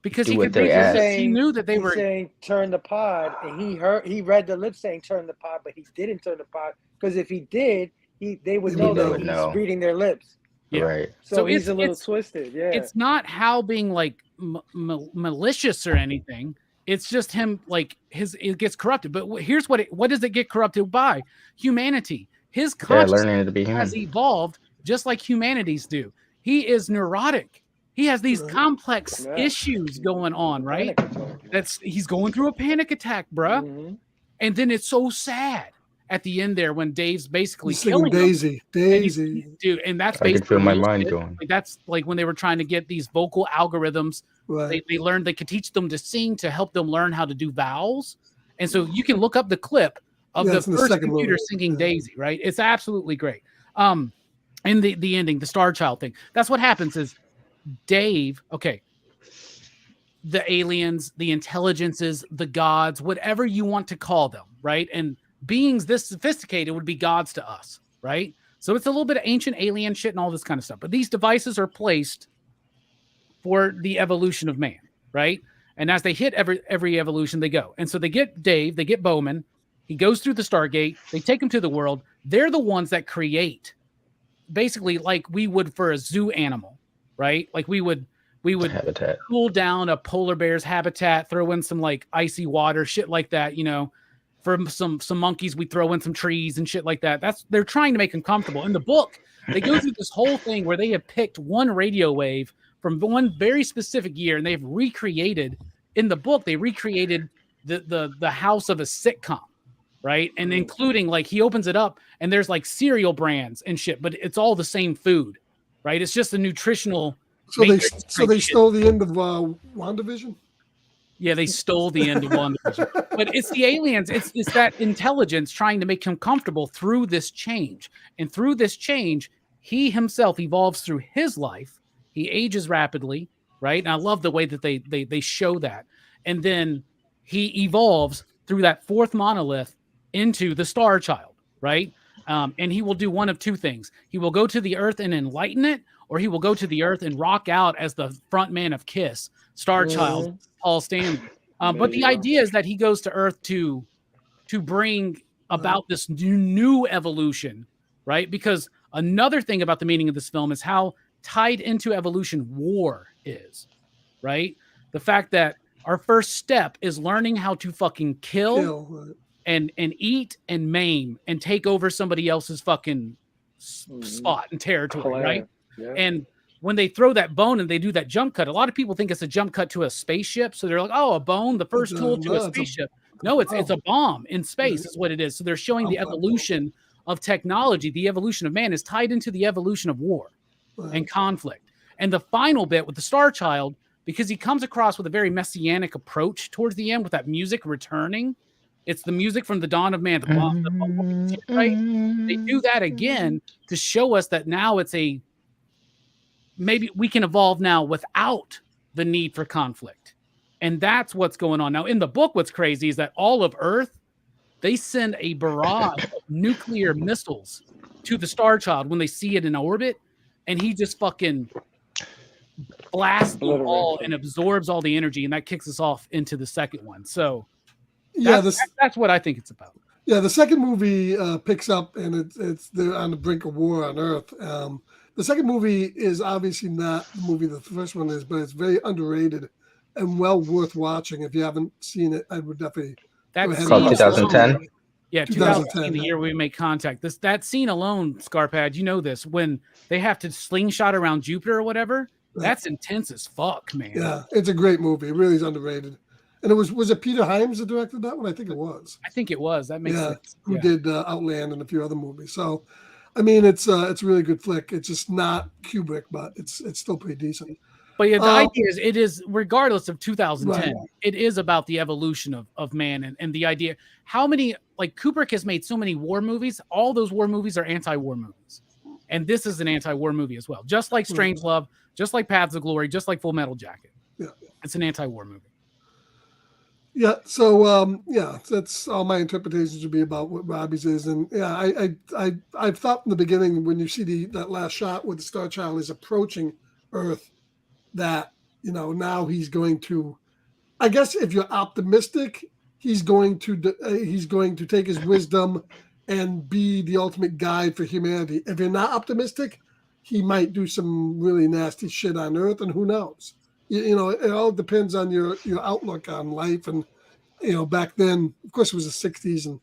Because do he what could they read asked. their lips. He knew that they were saying turn the pod, and he read the lips saying turn the pod, but he didn't turn the pod because if he did, they would know that he's reading their lips. Yeah. Right. So he's a little twisted. Yeah. It's not Hal being like malicious or anything. It's just him like it gets corrupted. But here's what does it get corrupted by? Humanity. His consciousness to be human. has evolved just like humanity's do. He is neurotic. He has these complex issues going on, right? He's going through a panic attack, bruh. Mm-hmm. And then it's so sad at the end there when Dave's basically killing Daisy, dude, and that's I basically can feel my mind going. Like that's like when they were trying to get these vocal algorithms. Right. They learned they could teach them to sing to help them learn how to do vowels. And so you can look up the clip of the first computer singing Daisy, right? It's absolutely great. And the ending, the Star Child thing. That's what happens is Dave, the aliens, the intelligences, the gods, whatever you want to call them, right? And beings this sophisticated would be gods to us, right? So it's a little bit of ancient alien shit and all this kind of stuff. But these devices are placed for the evolution of man, right? And as they hit every evolution, they go. And so they get Dave, they get Bowman. He goes through the Stargate. They take him to the world. They're the ones that create, basically like we would for a zoo animal, right? Like we would habitat. Cool down a polar bear's habitat, throw in some like icy water, shit like that, you know. For some monkeys, we throw in some trees and shit like that. They're trying to make them comfortable. In the book, they go through this whole thing where they have picked one radio wave from one very specific year, and they've recreated in the book. They recreated the house of a sitcom, right? And including like he opens it up and there's like cereal brands and shit, but it's all the same food, right? It's just a nutritional. So they stole the end of WandaVision. Yeah, they stole the end of WandaVision. But it's the aliens. It's that intelligence trying to make him comfortable through this change. And through this change, he himself evolves through his life. He ages rapidly, right? And I love the way that they show that. And then he evolves through that fourth monolith into the Star Child, right? And he will do one of two things. He will go to the Earth and enlighten it, or he will go to the Earth and rock out as the front man of Kiss, Star Child, Paul Stanley. But the idea is that he goes to Earth to bring about this new evolution, right? Because another thing about the meaning of this film is how tied into evolution war is, right? The fact that our first step is learning how to fucking kill and eat and maim and take over somebody else's fucking spot and territory, right? Yeah. And when they throw that bone and they do that jump cut, a lot of people think it's a jump cut to a spaceship. So they're like, oh, a bone, the first tool to a spaceship. No, it's a bomb in space is what it is. So they're showing the evolution of technology, the evolution of man, is tied into the evolution of war and conflict. And the final bit with the Star Child, because he comes across with a very messianic approach towards the end with that music returning. It's the music from the dawn of man, the bumblebee shit, right? They do that again to show us that now it's maybe we can evolve now without the need for conflict. And that's what's going on. Now, in the book, what's crazy is that all of Earth, they send a barrage of nuclear missiles to the Star Child when they see it in orbit, and he just fucking blasts them all and absorbs all the energy, and that kicks us off into the second one. So that's what I think it's about. Yeah, the second movie picks up, and they're on the brink of war on Earth. The second movie is obviously not the movie the first one is, but it's very underrated and well worth watching. If you haven't seen it, I would definitely. That's called 2010. Yeah, 2010, the year we make contact. That scene alone, Scarpad, you know this, when they have to slingshot around Jupiter or whatever, that's intense as fuck, man. Yeah, it's a great movie. It really is underrated. And was it Peter Hyams that directed that one? I think it was. I think it was. That makes sense. Who did Outland and a few other movies. So, I mean, it's a really good flick. It's just not Kubrick, but it's still pretty decent. But yeah, the idea is, it is, regardless of 2010, it is about the evolution of man and the idea. How many, like Kubrick has made so many war movies. All those war movies are anti-war movies. And this is an anti-war movie as well. Just like Strangelove, just like Paths of Glory, just like Full Metal Jacket. Yeah. It's an anti-war movie. Yeah, so that's all my interpretations would be about what Robbie's is, and I thought in the beginning when you see that last shot where the Star Child is approaching Earth, that now he's going to, I guess if you're optimistic, he's going to take his wisdom and be the ultimate guide for humanity. If you're not optimistic, he might do some really nasty shit on Earth, and who knows. It all depends on your outlook on life. And, back then, of course, it was the 60s and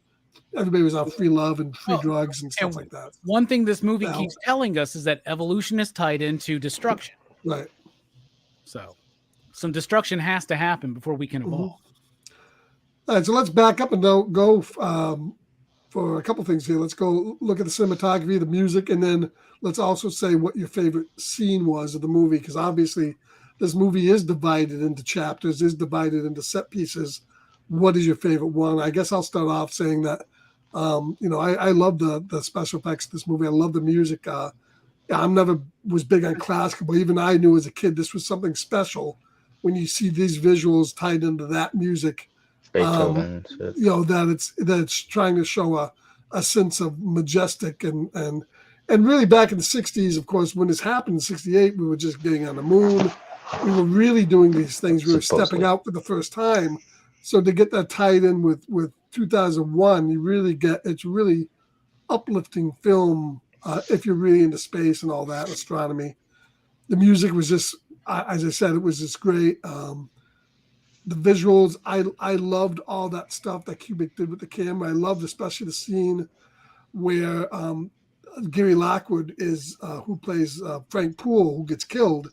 everybody was on free love and free drugs and stuff like that. One thing this movie keeps telling us is that evolution is tied into destruction. Right. So some destruction has to happen before we can evolve. All right, so let's back up and go for a couple things here. Let's go look at the cinematography, the music, and then let's also say what your favorite scene was of the movie, because obviously this movie is divided into chapters, is divided into set pieces. What is your favorite one? I guess I'll start off saying that, I love the special effects of this movie. I love the music. I never was big on classical, but even I knew as a kid this was something special when you see these visuals tied into that music. Beethoven, that it's trying to show a sense of majestic and really back in the 60s, of course, when this happened in 68, we were just getting on the moon. We were really doing these things. We were stepping out for the first time. So to get that tied in with 2001, you really it's really uplifting film if you're really into space and all that, astronomy. The music was just, as I said, it was just great. The visuals, I loved all that stuff that Kubrick did with the camera. I loved especially the scene where Gary Lockwood is, who plays Frank Poole, who gets killed,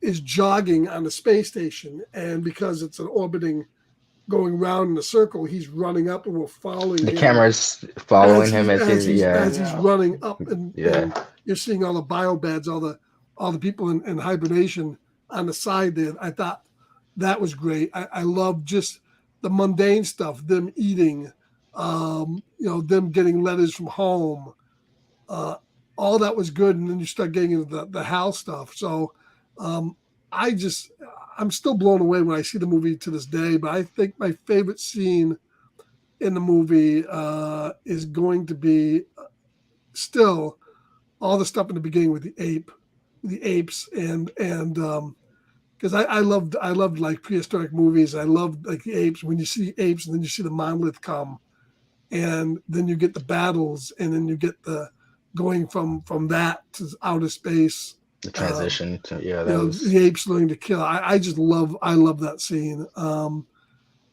is jogging on the space station, and because it's an orbiting, going around in a circle, he's running up, and we're following the camera's following him as he's running up, and you're seeing all the biobeds, all the people in hibernation on the side there. I thought that was great. I love just the mundane stuff, them eating, them getting letters from home. All that was good, and then you start getting into the Hal stuff. So I'm still blown away when I see the movie to this day, but I think my favorite scene in the movie is going to be still all the stuff in the beginning with the apes, and because I loved like prehistoric movies. I loved like the apes, when you see apes and then you see the monolith come, and then you get the battles, and then you get the going from that to outer space. The transition to the apes learning to kill. I love that scene.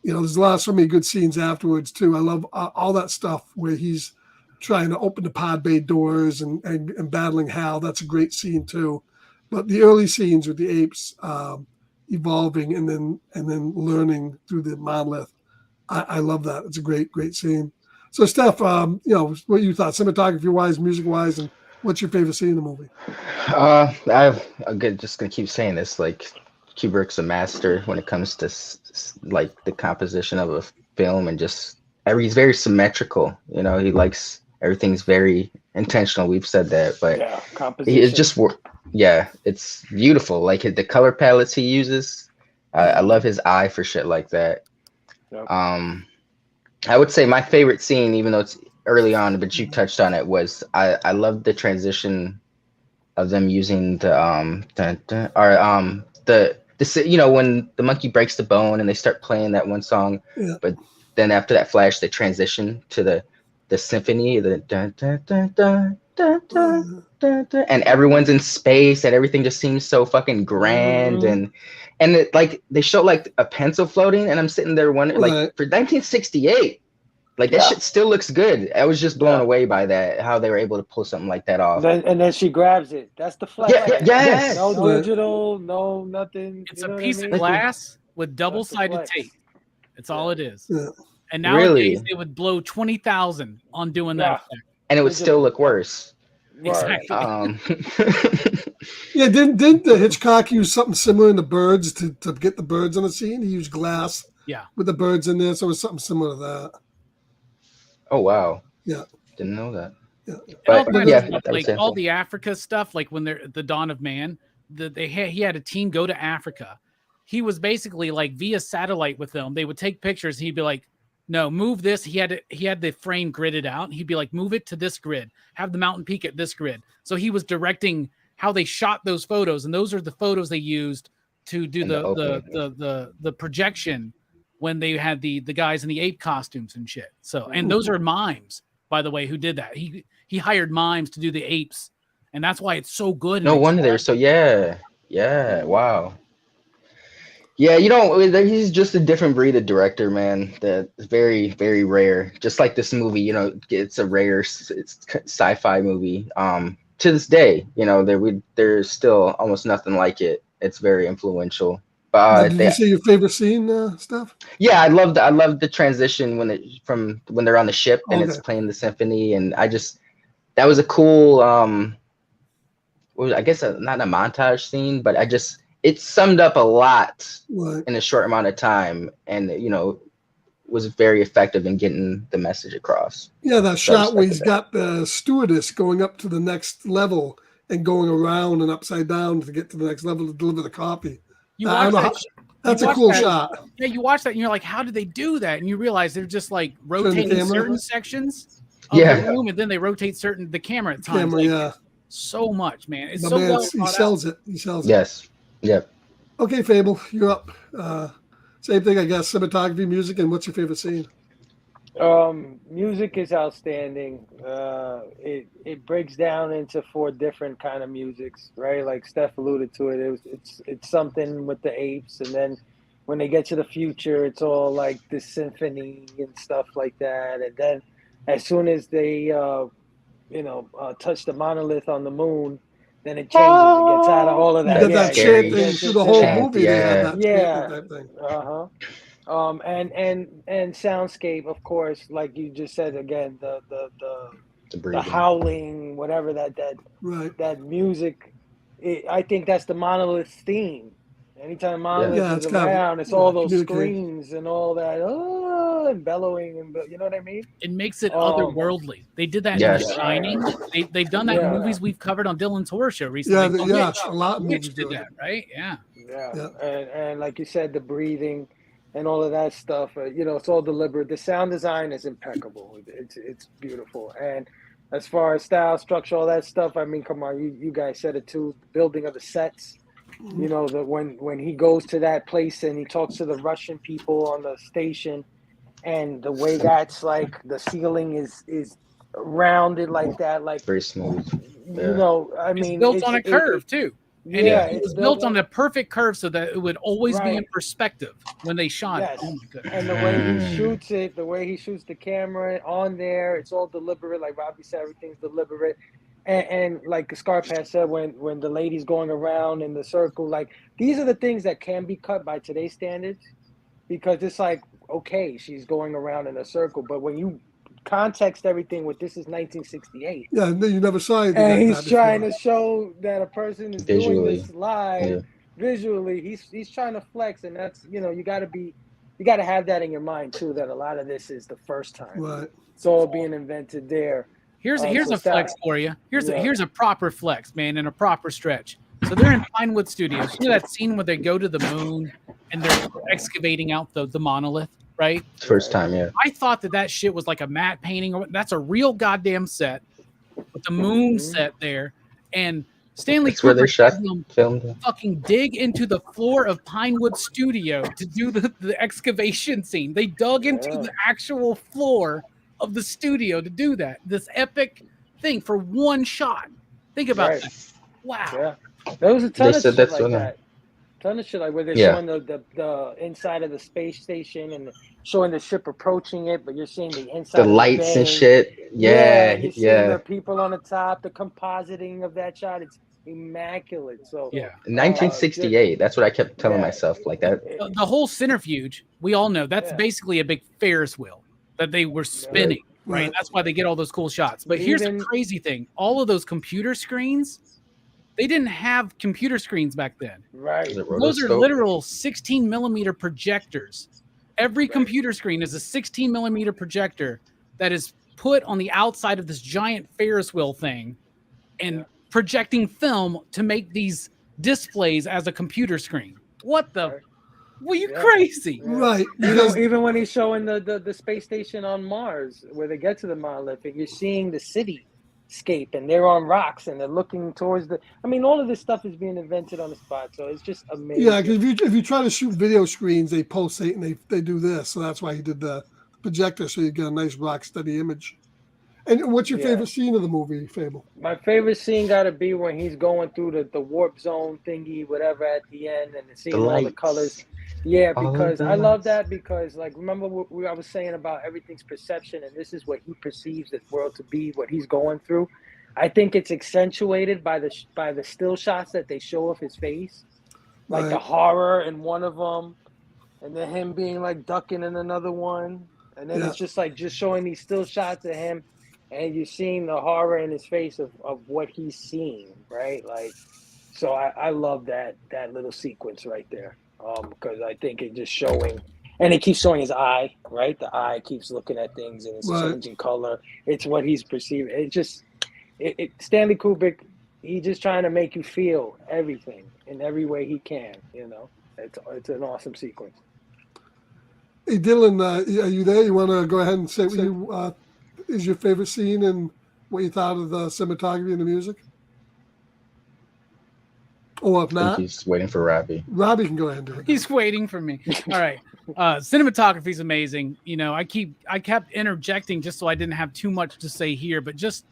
There's so many good scenes afterwards too. I love all that stuff where he's trying to open the pod bay doors and battling Hal. That's a great scene too. But the early scenes with the apes evolving and then learning through the monolith, I love that. It's a great scene. So, Steph, what you thought, cinematography wise, music wise, and what's your favorite scene in the movie? Just gonna keep saying this. Like, Kubrick's a master when it comes to like the composition of a film, and just he's very symmetrical. He likes everything's very intentional. We've said that, but composition. it's just it's beautiful. Like the color palettes he uses. I love his eye for shit like that. Yep. I would say my favorite scene, even though it's early on, but you touched on it, was I love the transition of them using the when the monkey breaks the bone and they start playing that one song, but then after that flash they transition to the symphony, and everyone's in space and everything just seems so fucking grand, and it, they show like a pencil floating, and I'm sitting there wondering, like, for 1968, like that shit still looks good. I was just blown away by that, how they were able to pull something like that off. And then she grabs it. That's the flash. Yes. No digital, no nothing. It's a piece of glass with double-sided tape. That's all it is. Yeah. And nowadays they would blow 20,000 on doing that effect. And it would still look worse. Exactly. Yeah, didn't the Hitchcock use something similar in The Birds to get the birds on the scene? He used glass with the birds in there, so it was something similar to that. Oh, wow. Yeah. Didn't know that. Yeah. But like all the Africa stuff, like when they're the Dawn of Man, he had a team go to Africa. He was basically like via satellite with them. They would take pictures. He'd be like, no, move this. He had the frame gridded out. He'd be like, move it to this grid. Have the mountain peak at this grid. So he was directing how they shot those photos, and those are the photos they used to do the projection when they had the guys in the ape costumes and shit. So, and those are mimes, by the way, who did that. He hired mimes to do the apes, and that's why it's so good. No wonder they're so wow. Yeah, he's just a different breed of director, man. That's very, very rare. Just like this movie, it's a rare sci-fi movie. To this day, there's still almost nothing like it. It's very influential. Did you say your favorite scene, Steph? Yeah, I love the transition when they're on the ship and it's playing the symphony, and that was a cool I guess not a montage scene, but it summed up a lot in a short amount of time, and was very effective in getting the message across. Yeah, that shot where he's got the stewardess going up to the next level and going around and upside down to get to the next level to deliver the copy. That's a cool shot. Yeah, you watch that and you're like, how did they do that? And you realize they're just like rotating certain sections of the room, and then they rotate the camera at times. So much, man. It's so well he sells it. He sells it. Yes. Yep. Okay, Fable, you're up. Same thing, I guess. Cinematography, music, and what's your favorite scene? Music is outstanding. It breaks down into 4 different kind of musics, right? Like Steph alluded to it. It's something with the apes, and then when they get to the future, it's all like the symphony and stuff like that. And then as soon as they touch the monolith on the moon, then it changes. It gets out of all of that. That chanting through the whole movie. Type thing. And soundscape, of course, like you just said again, the howling, whatever that music. I think that's the monolith theme. Anytime monolith is around, it's all those screams and all that, and bellowing, and you know what I mean. It makes it otherworldly. They did that in The Shining. They've done that in movies we've covered on Dylan's Horror Show recently. A lot of movies did that, right? Yeah. And like you said, the breathing and all of that stuff. It's all deliberate. The sound design is impeccable. It's beautiful. And as far as style, structure, all that stuff, I mean, come on, you guys said it too. The building of the sets. When he goes to that place and he talks to the Russian people on the station, and the way that's like the ceiling is rounded like that, like very smooth. I mean, it's built on a curve too. And it was built on the perfect curve so that it would always be in perspective when they shot it. Oh my goodness. And the way he shoots it, the way he shoots the camera on there, it's all deliberate. Like Robbie said, everything's deliberate. And like Scarpad said, when the lady's going around in the circle, like these are the things that can be cut by today's standards, because it's like, okay, she's going around in a circle, but when you context everything with this is 1968. Yeah, and then you never saw anything And like he's that trying before. to show that a person is doing this live visually. He's trying to flex, and that's, you know, you got to have that in your mind too, that a lot of this is the first time. Right. It's all being invented there. Here's a flex for you. Here's a proper flex, man, and a proper stretch. So they're in Pinewood Studios. You know that scene where they go to the moon and they're excavating out the monolith, right? First time, yeah. I thought that shit was like a matte painting. That's a real goddamn set with the moon set there. And Stanley That's where they Kubrick filmed. fucking dig into the floor of Pinewood Studio to do the excavation scene. They dug into the actual floor of the studio to do that. This epic thing for one shot. Think about that. Wow. Yeah. There was a ton of shit like that. Ton of shit like where they're showing the inside of the space station and showing the ship approaching it, but you're seeing the inside. The lights and shit. Yeah, you're seeing the people on the top, the compositing of that shot. It's immaculate. So 1968. That's what I kept telling myself. Like that. The whole centrifuge, we all know that's basically a big Ferris wheel that they were spinning. Right. That's why they get all those cool shots. But here's the crazy thing: all of those computer screens. They didn't have computer screens back then. Right. Those are literal 16 millimeter projectors. Every computer screen is a 16 millimeter projector that is put on the outside of this giant Ferris wheel thing and projecting film to make these displays as a computer screen. What the? Were you crazy? Right. Even when he's showing the space station on Mars, where they get to the monolith, and you're seeing the city scape, and they're on rocks and they're looking towards all of this stuff is being invented on the spot, so it's just amazing. Yeah, because if you try to shoot video screens, they pulsate and they do this, so that's why he did the projector, so you get a nice rock steady image. And what's your favorite scene of the movie, Fable? My favorite scene got to be when he's going through the warp zone thingy, whatever, at the end, and seeing all the colors. Yeah, because I love that, because like, remember what I was saying about everything's perception, and this is what he perceives this world to be, what he's going through. I think it's accentuated by the still shots that they show of his face, like the horror in one of them, and then him being like ducking in another one, and then it's just showing these still shots of him, and you're seeing the horror in his face of what he's seeing, right? Like, so I love that little sequence right there. Because I think it's just showing, and it keeps showing his eye, right? The eye keeps looking at things and it's changing color. It's what he's perceiving. Stanley Kubrick, he's just trying to make you feel everything in every way he can. You know, it's an awesome sequence. Hey Dylan, are you there? You want to go ahead and say what is your favorite scene and what you thought of the cinematography and the music? Or if not, he's waiting for Robbie. Robbie can go ahead and do it. He's waiting for me. All right. Cinematography is amazing. You know, I kept interjecting just so I didn't have too much to say here, but just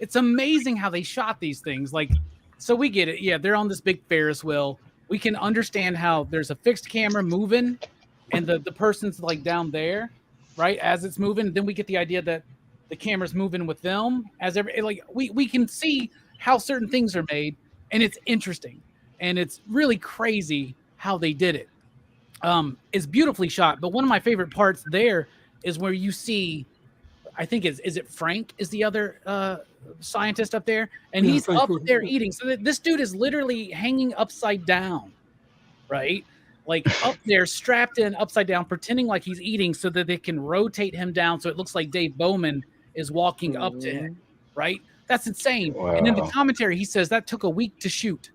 it's amazing how they shot these things. Like, so we get it. Yeah, they're on this big Ferris wheel. We can understand how there's a fixed camera moving and the person's like down there, right? As it's moving. Then we get the idea that the camera's moving with them we can see how certain things are made, and it's interesting. And it's really crazy how they did it. It's beautifully shot, but one of my favorite parts there is where you see, I think is it Frank is the other scientist up there, and he's Frank up there eating. So this dude is literally hanging upside down, right? Like up there, strapped in upside down, pretending like he's eating so that they can rotate him down so it looks like Dave Bowman is walking up to him, right? That's insane. Wow. And in the commentary, he says that took a week to shoot.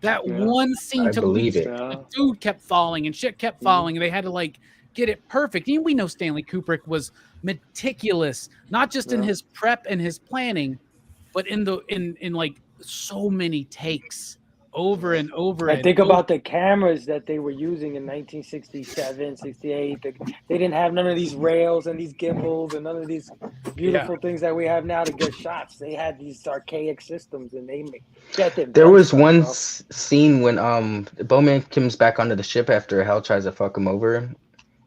That one scene took a week. The dude kept falling and shit kept falling, and they had to like get it perfect. And we know Stanley Kubrick was meticulous, not just in his prep and his planning, but in like so many takes over and over. I think about the cameras that they were using in 1967, 68. They didn't have none of these rails and these gimbals and none of these beautiful things that we have now to get shots. They had these archaic systems, and there was one scene when Bowman comes back onto the ship after Hal tries to fuck him over,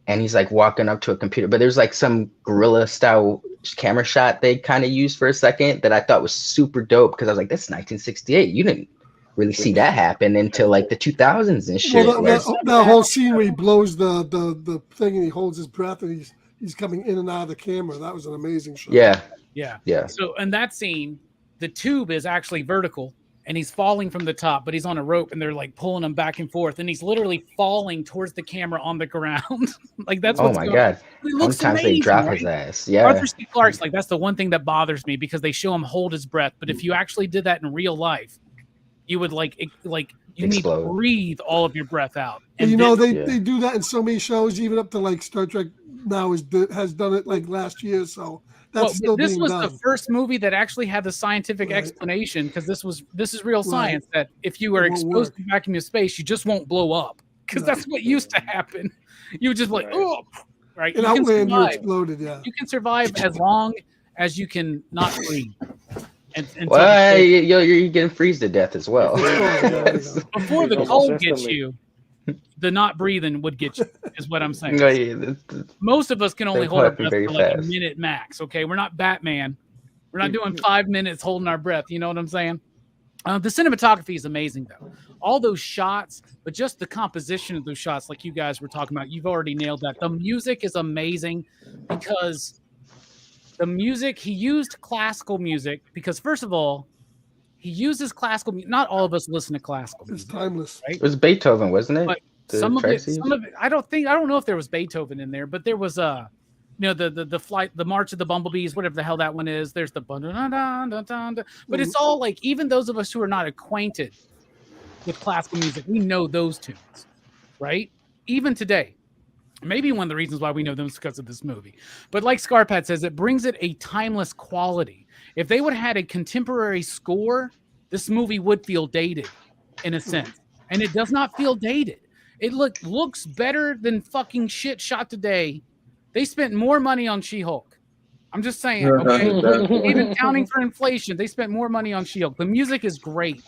and he's like walking up to a computer, but there's like some guerrilla style camera shot they kind of used for a second that I thought was super dope, because I was like, that's 1968. You didn't really see that happen until like the 2000s and shit. Well, that whole scene where he blows the thing and he holds his breath and he's coming in and out of the camera. That was an amazing shot. Yeah. Yeah. So in that scene, the tube is actually vertical and he's falling from the top, but he's on a rope and they're like pulling him back and forth. And he's literally falling towards the camera on the ground. Like that's Oh what's my going on. God. It looks Sometimes amazing, they drop right? his ass. Yeah. Arthur C. Clarke's like, that's the one thing that bothers me because they show him hold his breath. But if you actually did that in real life, you would you need to Explode. breathe all of your breath out. And And they do that in so many shows, even up to like Star Trek now has done it like last year. So that's still this being was done. the first movie that actually had the scientific Right. explanation because this is real Right. science that if you were It won't exposed work. to vacuum of space, you just won't blow up because No. that's what used to happen. You would just be like, Right. oh, right. In You can Outland, you survive. exploded. Yeah. You can survive as long as you can not breathe. Until Well, the you're getting freeze to death as well. before the Almost cold gets instantly. you, the not breathing would get you, is what I'm saying. No, yeah, that's- Most of us can only They hold our happen breath very for like a fast. minute max. Okay, we're not Batman. We're not doing 5 minutes holding our breath. You know what I'm saying? The cinematography is amazing, though. All those shots, but just the composition of those shots, like you guys were talking about, you've already nailed that. The music is amazing because the music, he used classical music because, first of all, he uses classical music. Not all of us listen to classical It's music, timeless. right? it was Beethoven, wasn't it? But The some of it, Trices? I don't know if there was Beethoven in there, but there was the flight, the March of the Bumblebees, whatever the hell that one is. There's the but it's all like, even those of us who are not acquainted with classical music, we know those tunes, right? Even today. Maybe one of the reasons why we know them is because of this movie. But like Scarpad says, it brings it a timeless quality. If they would have had a contemporary score, this movie would feel dated in a sense. And it does not feel dated. It looks better than fucking shit shot today. They spent more money on She-Hulk. I'm just saying, okay? Even counting for inflation, they spent more money on She-Hulk. The music is great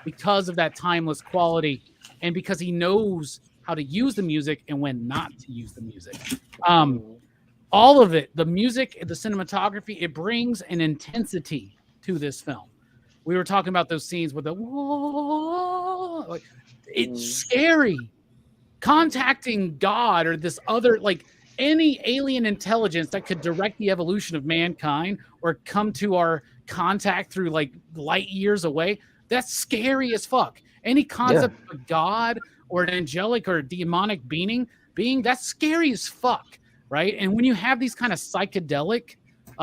because of that timeless quality and because he knows how to use the music and when not to use the music. All of it, the music, the cinematography, it brings an intensity to this film. We were talking about those scenes with the like, it's scary. Contacting God or this other, like any alien intelligence that could direct the evolution of mankind or come to our contact through like light years away, that's scary as fuck. Any concept of God or an angelic or demonic being, that's scary as fuck, right? And when you have these kind of psychedelic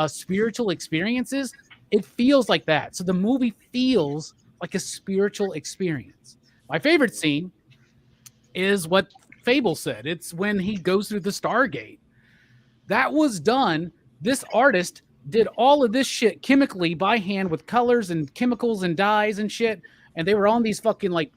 spiritual experiences, it feels like that. So the movie feels like a spiritual experience. My favorite scene is what Fable said. It's when he goes through the Stargate. That was done. This artist did all of this shit chemically by hand with colors and chemicals and dyes and shit. And they were on these fucking like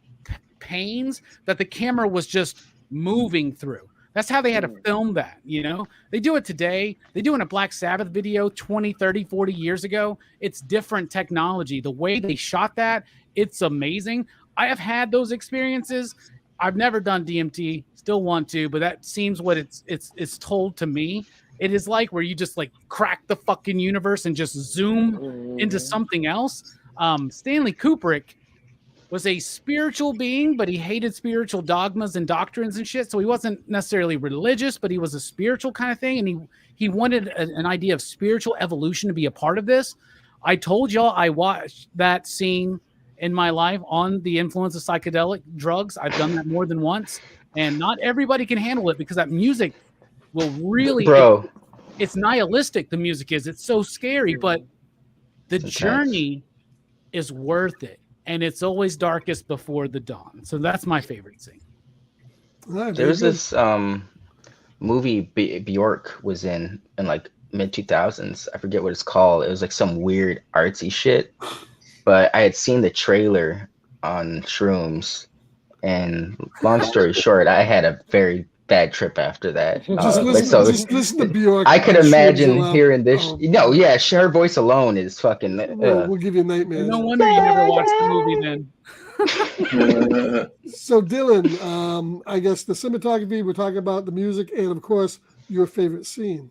panes that the camera was just moving through. That's how they had to film that, you know? They do it today. They do it in a Black Sabbath video 20, 30, 40 years ago. It's different technology. The way they shot that, it's amazing. I have had those experiences. I've never done DMT, still want to, but that seems what it's told to me. It is like where you just like crack the fucking universe and just zoom into something else. Stanley Kubrick was a spiritual being, but he hated spiritual dogmas and doctrines and shit. So he wasn't necessarily religious, but he was a spiritual kind of thing. And he wanted an idea of spiritual evolution to be a part of this. I told y'all I watched that scene in my life on the influence of psychedelic drugs. I've done that more than once. And not everybody can handle it because that music will really... Bro. It's nihilistic, the music is. It's so scary, but the journey is worth it. And it's always darkest before the dawn. So that's my favorite scene. There's this movie Bjork was in like mid 2000s. I forget what it's called. It was like some weird artsy shit. But I had seen the trailer on shrooms. And long story short, I had a very bad trip after that. Just listen to Bjork. I could imagine hearing this. Oh, No, yeah, her voice alone is fucking. we'll give you nightmares. No wonder you never watched the movie then. So Dylan, I guess the cinematography, we're talking about the music, and of course your favorite scene.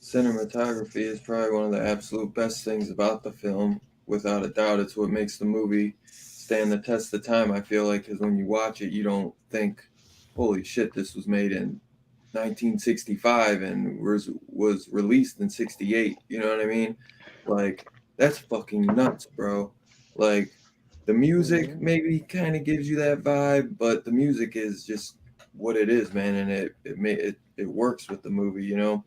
Cinematography is probably one of the absolute best things about the film. Without a doubt, it's what makes the movie stand the test of time, I feel like, because when you watch it, you don't think, holy shit, this was made in 1965 and was released in 68. You know what I mean? Like, that's fucking nuts, bro. Like, the music maybe kind of gives you that vibe, but the music is just what it is, man, and it works with the movie, you know.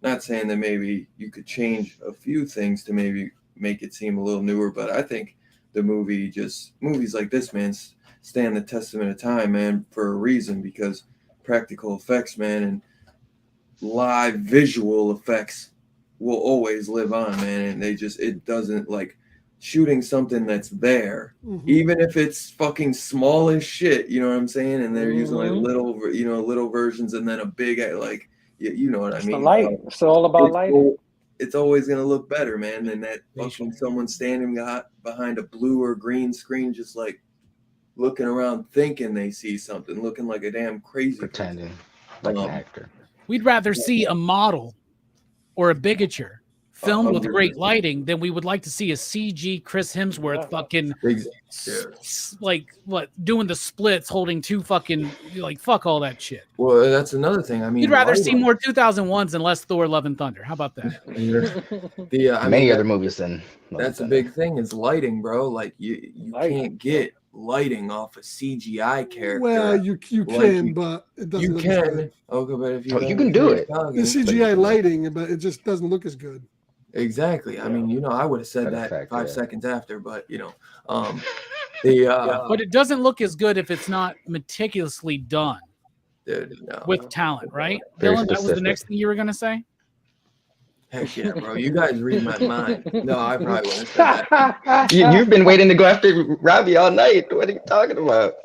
Not saying that maybe you could change a few things to maybe make it seem a little newer, but I think the movies like this, man, stand the testament of time, man, for a reason, because practical effects, man, and live visual effects will always live on, man, and it doesn't, like, shooting something that's there, even if it's fucking small as shit, you know what I'm saying, and they're using like little versions and then a big, like, you know what I mean. The light. It's all about lighting. It's always gonna look better, man, than that fucking someone standing behind a blue or green screen, just like looking around thinking they see something, looking like a damn crazy pretending like an actor. We'd rather see a model or a bigature filmed with great lighting than we would like to see a CG Chris Hemsworth fucking like what, doing the splits, holding two fucking, like, fuck all that shit. Well, that's another thing. I mean, you'd rather see more 2001s and less Thor: Love and Thunder. How about that? Many other movies than that's a big thing, is lighting, bro. Like, you can't get lighting off a CGI character. Well, you can, but it doesn't. You can. Okay, but if you can do it. The CGI lighting, but it just doesn't look as good. Exactly. I mean, you know, I would have said that 5 seconds after, but you know, but it doesn't look as good if it's not meticulously done with talent, right? Dylan, that was the next thing you were gonna say. Heck yeah, bro! You guys read my mind. No, I probably wouldn't have said that. You've been waiting to go after Robbie all night. What are you talking about?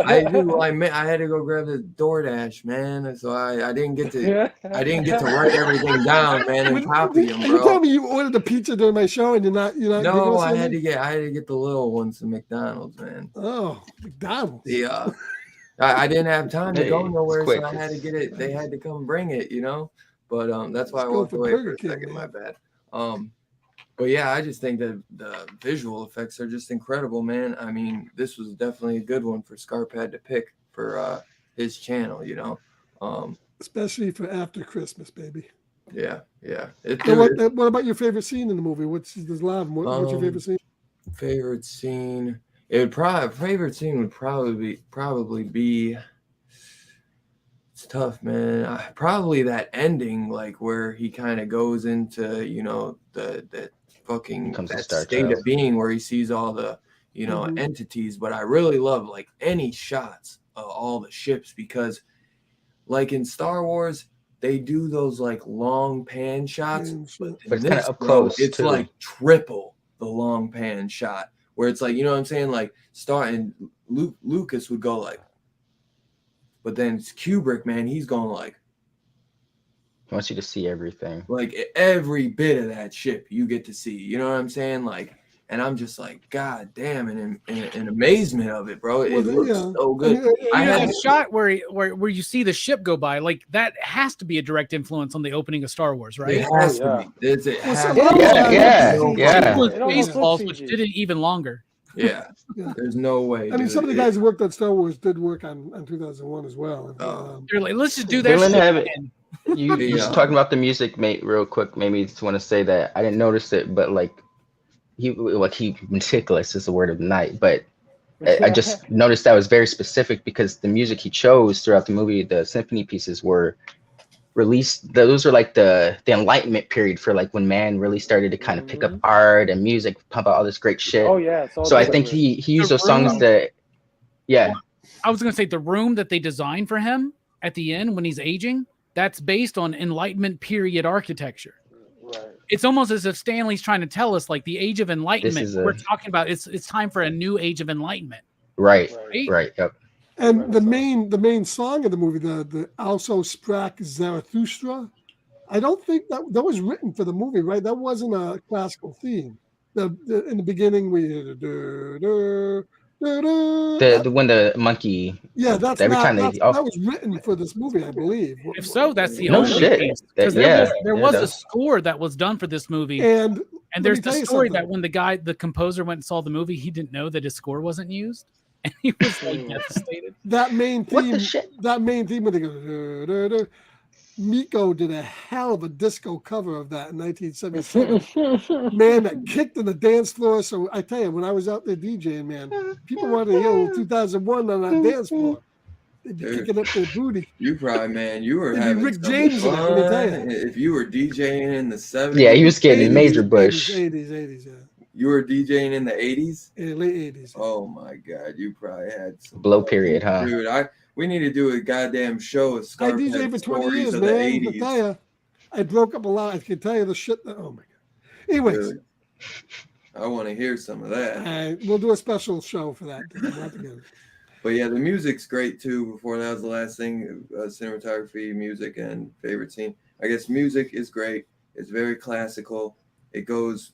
I had to go grab the DoorDash, man. So I didn't get to write everything down, man, and copy them, bro. You told me you ordered a pizza during my show, and you're not. No, I had to get the little ones from McDonald's, man. Oh, McDonald's. Yeah. I didn't have time to go nowhere, so I had to get it. They had to come bring it, you know. But that's why I walked away for a second. My bad. But yeah, I just think that the visual effects are just incredible, man. I mean, this was definitely a good one for Scarpad to pick for his channel, you know. Especially for after Christmas, baby. Yeah. What about your favorite scene in the movie? There's a lot of them. What's your favorite scene? Favorite scene? Would probably be. It's tough, man. Probably that ending, like where he kind of goes into, you know, that fucking state of being where he sees all the, you know, entities. But I really love like any shots of all the ships, because like in Star Wars, they do those like long pan shots, but it's kind of up close. It's like triple the long pan shot, where it's like, you know what I'm saying? Like Lucas would go like, but then it's Kubrick, man, he's going like, he wants you to see everything. Like every bit of that ship you get to see. You know what I'm saying? Like, and I'm just like, God damn, and in amazement of it, bro. It looks so good. I had a shot where you see the ship go by. Like, that has to be a direct influence on the opening of Star Wars, right? It has to be. It has Yeah. Baseballs, which did it even longer. Yeah. There's no way. I mean, some of the guys who worked on Star Wars did work on 2001 as well. They're like, let's just do that. You're just talking about the music, mate, real quick. Maybe just want to say that I didn't notice it, but like he meticulous is the word of the night. But I just noticed that was very specific, because the music he chose throughout the movie, the symphony pieces, were released. Those are like the Enlightenment period, for like when man really started to kind of pick up art and music, pump out all this great shit. Oh yeah. So I think he used those songs that. Yeah. I was gonna say the room that they designed for him at the end when he's aging, that's based on Enlightenment period architecture. Right. It's almost as if Stanley's trying to tell us, like, the age of enlightenment we're talking about, it's time for a new age of enlightenment. Right. Yep. And the main song of the movie, the Also Sprach Zarathustra, I don't think that was written for the movie, right? That wasn't a classical theme. In the beginning we when the monkey. Yeah, that was written for this movie, I believe. If so, that's the only case. Because there was a score that was done for this movie, and there's the story that when the composer went and saw the movie, he didn't know that his score wasn't used. and he was like devastated. That main What the theme, shit? that main theme when they go, "Duh, duh, duh." Miko did a hell of a disco cover of that in 1977. Man, that kicked in the dance floor. So I tell you, when I was out there DJing, man, people wanted to yell 2001 on that dance floor. They'd be Dude. kicking up their booty. You probably, man, you were It'd be having Rick some James in it, let me tell fun. ya. If you were DJing in the 70s, Yeah, he was getting 80s, major bush. 80s, yeah. you were DJing in the 80s. Yeah, late 80s. Oh my God, you probably had some Blow period, huh? Dude, we need to do a goddamn show of I Scarpad DJed for 20 stories years, of man. the I 80s. tell you, I broke up a lot. I can tell you the shit that, oh my God. Anyways, Dude, I want to hear some of that. we'll do a special show for that. We'll have to get it. But yeah, the music's great too. Before that was the last thing, cinematography, music, and favorite scene. I guess music is great. It's very classical. It goes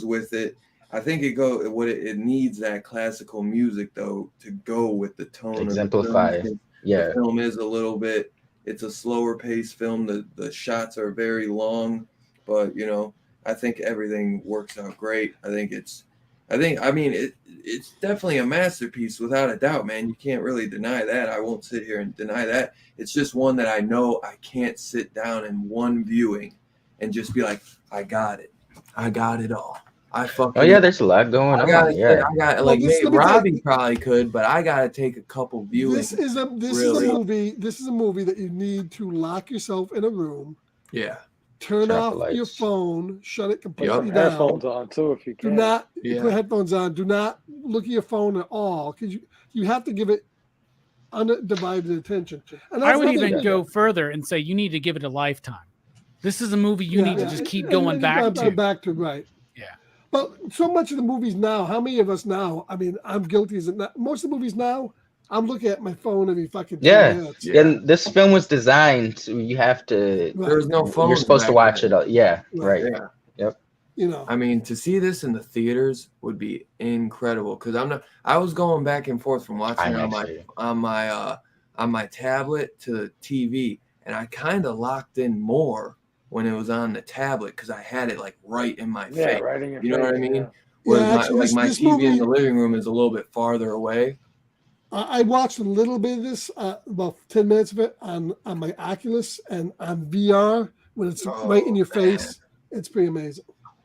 with it. I think it needs that classical music though to go with the tone. Exemplify. Of the film. Yeah. The film is a little bit. It's a slower paced film. The shots are very long, but I think everything works out great. I mean it's definitely a masterpiece without a doubt, man. You can't really deny that. I won't sit here and deny that. It's just one that I know I can't sit down in one viewing and just be like, I got it. I got it all. I fucking. Oh yeah, there's a lot going on. Yeah. I got Well, this- maybe let me tell Robbie you- probably could, but I gotta take a couple viewings. This is a movie. This is a movie that you need to lock yourself in a room, Yeah. turn Shut the off your lights. phone, shut it completely Yup. down. Headphones on too if you Do can. not Yeah. put headphones on. Do not look at your phone at all because you have to give it undivided attention. And I would that's even nothing- go further and say you need to give it a lifetime. This is a movie you need to just keep and going back to. Back to right. Yeah. But so much of the movies now, how many of us now? I mean, I'm guilty as it. Most of the movies now, I'm looking at my phone every fucking 10 Yeah. minutes. Yeah. And this film was designed so you have to. Right. There was no phone. You're supposed to watch it. Yeah. Right. Right. Yeah. I mean, to see this in the theaters would be incredible because I was going back and forth from watching it on my tablet to the TV, and I kind of locked in more when it was on the tablet because I had it like right in my face. Right in your face. You know what I mean? Yeah. Whereas actually, my this TV in movie- the living room is a little bit farther away. I watched a little bit of this, about 10 minutes of it on my Oculus and on VR when it's right in your face. It's pretty amazing.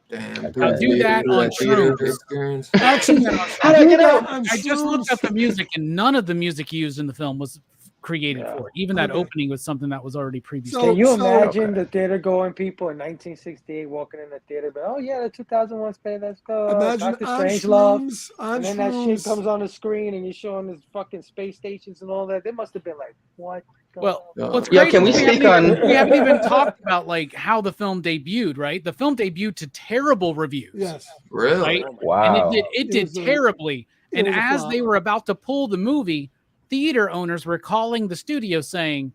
Damn. I'll do that on theater shrooms. experience. Actually, How do I get out? I just looked up the music, and none of the music used in the film was created for it. Even that Okay. opening was something that was already previously. Can you So- imagine the theater going people in 1968 walking in the theater, but oh yeah, the 2001 space, let's go. Imagine Dr. on Strangelove. shrooms, on And then that shit shrooms. comes on the screen and you're showing the fucking space stations and all that. They must have been like, what? Well, Oh. what's Yeah, crazy can we is speak haven't on- even- we haven't even talked about like how the film debuted, right? The film debuted to terrible reviews. Yes. Really? Right? Wow. And it did was a- terribly. it And was a as flop. they were about to pull the movie, theater owners were calling the studio saying,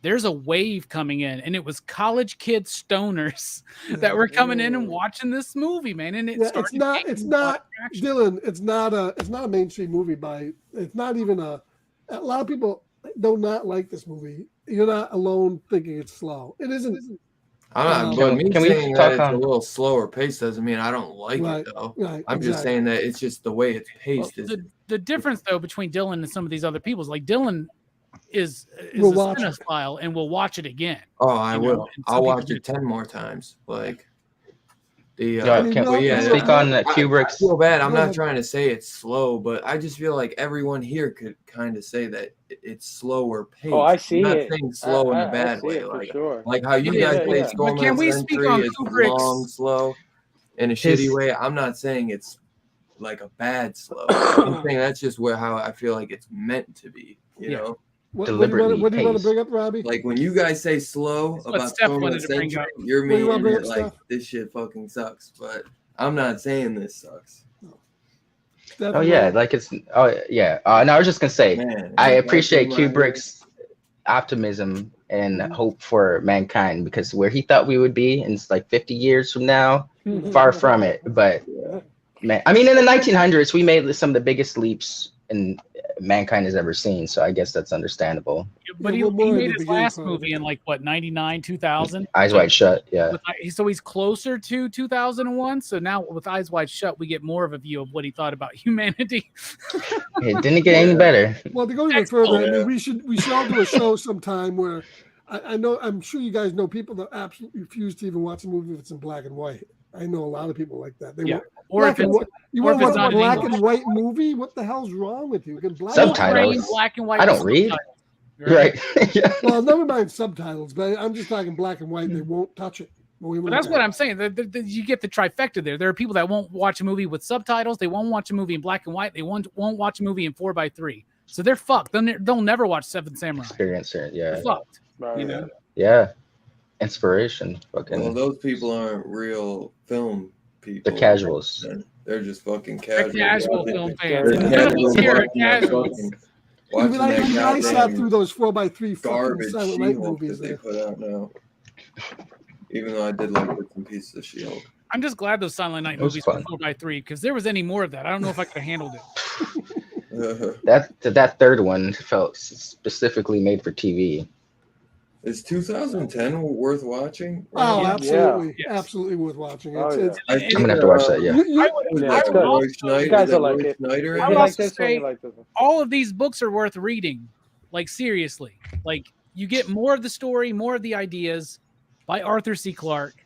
there's a wave coming in. And it was college kid stoners that were coming in and watching this movie, man. And it Yeah, started it's not. gaining It's a lot not. of traction. Dylan. It's not a mainstream movie. It's not even a. A lot of people do not like this movie. You're not alone thinking it's slow. It isn't. I'm not, but me Can we saying talk that it's on- a little slower pace doesn't mean I don't like Right. it though. Right. I'm just saying that it's just the way it's Well, paced. the difference though between Dylan and some of these other people is like Dylan is We'll a watch it. cinephile and will watch it again. Oh, I you know, will. and some I'll people watch it do. 10 more times. Like the Yeah, mean, can well, we yeah, speak on Kubrick's? I feel bad. I'm Go not ahead. trying to say it's slow, but I just feel like everyone here could kind of say that it's slower paced. Oh, I see I'm not it. saying slow in I a bad see way. it for Like, sure. like how you Yeah, guys yeah, say yeah. Storm But can of we the speak Century on is Kubrick's- long, slow, in a His- shitty way. I'm not saying it's like a bad slow. I'm saying that's just how I feel like it's meant to be. You Yeah. know, What Deliberately do you want to paced. bring up, Robbie? like when you guys say slow That's what about Steph Storm of the wanted to bring Century, up. you're What do you wanna meaning bring it up, like Steph? this shit fucking sucks. But I'm not saying this sucks. Oh yeah, like it's. Oh yeah. No, I was just gonna say. Man, I it's appreciate like in my Kubrick's optimism and Mhm. hope for mankind because where he thought we would be in like 50 years from now, far from it. But Yeah. man, I mean, in the 1900s, we made some of the biggest leaps in mankind has ever seen. So I guess that's understandable. But Yeah, he we're more in made the his beginning last part of movie it. in like what 99, 2000. Eyes Wide Shut. Yeah. So he's closer to 2001. So now with Eyes Wide Shut, we get more of a view of what he thought about humanity. It didn't get any better. Well, to go even further, I mean, we should all do a show sometime where I know, I'm sure you guys know people that absolutely refuse to even watch a movie if it's in black and white. I know a lot of people like that. They won't. Or if it's You or if want it's to not watch a in black English. and white movie? What the hell's wrong with you? Subtitles. Black and white. I don't with read. subtitles, Right. Yeah. Well, never mind subtitles, but I'm just talking black and white. They won't touch it. But that's what I'm saying. You get the trifecta there. There are people that won't watch a movie with subtitles. They won't watch a movie in black and white. They won't watch a movie in 4:3. So they're fucked. They'll never watch Seven Samurai. Experience it. Yeah. They're fucked. Right. You know? Yeah. Inspiration. Fucking. Well, those people aren't real film people. The casuals. They're just fucking They're casual. casual watching- film fans. They're None of casual us here are watching that casuals. fucking- Even watching I that sat goddamn through those 4:3 fucking garbage Silent Night She-Hulk movies. that they There. put out now. Even though I did like bits and pieces of She-Hulk. I'm just glad those Silent Night It was movies were fun. 4:3 because there was any more of that. I don't know if I could have handled it. That third one felt specifically made for TV. Is 2010 worth watching? Oh, Right? absolutely, Yes. absolutely worth watching. Oh, It's, yeah. it's, I think, I'm gonna have to watch that. Yeah. you- I would, Was Yeah, I that it's would good. Roy also, Schneider? You guys Is that will like Roy it. Schneider in I You would it? like also this one? say- You like this one? all of these books are worth reading. Like seriously, like you get more of the story, more of the ideas by Arthur C. Clarke,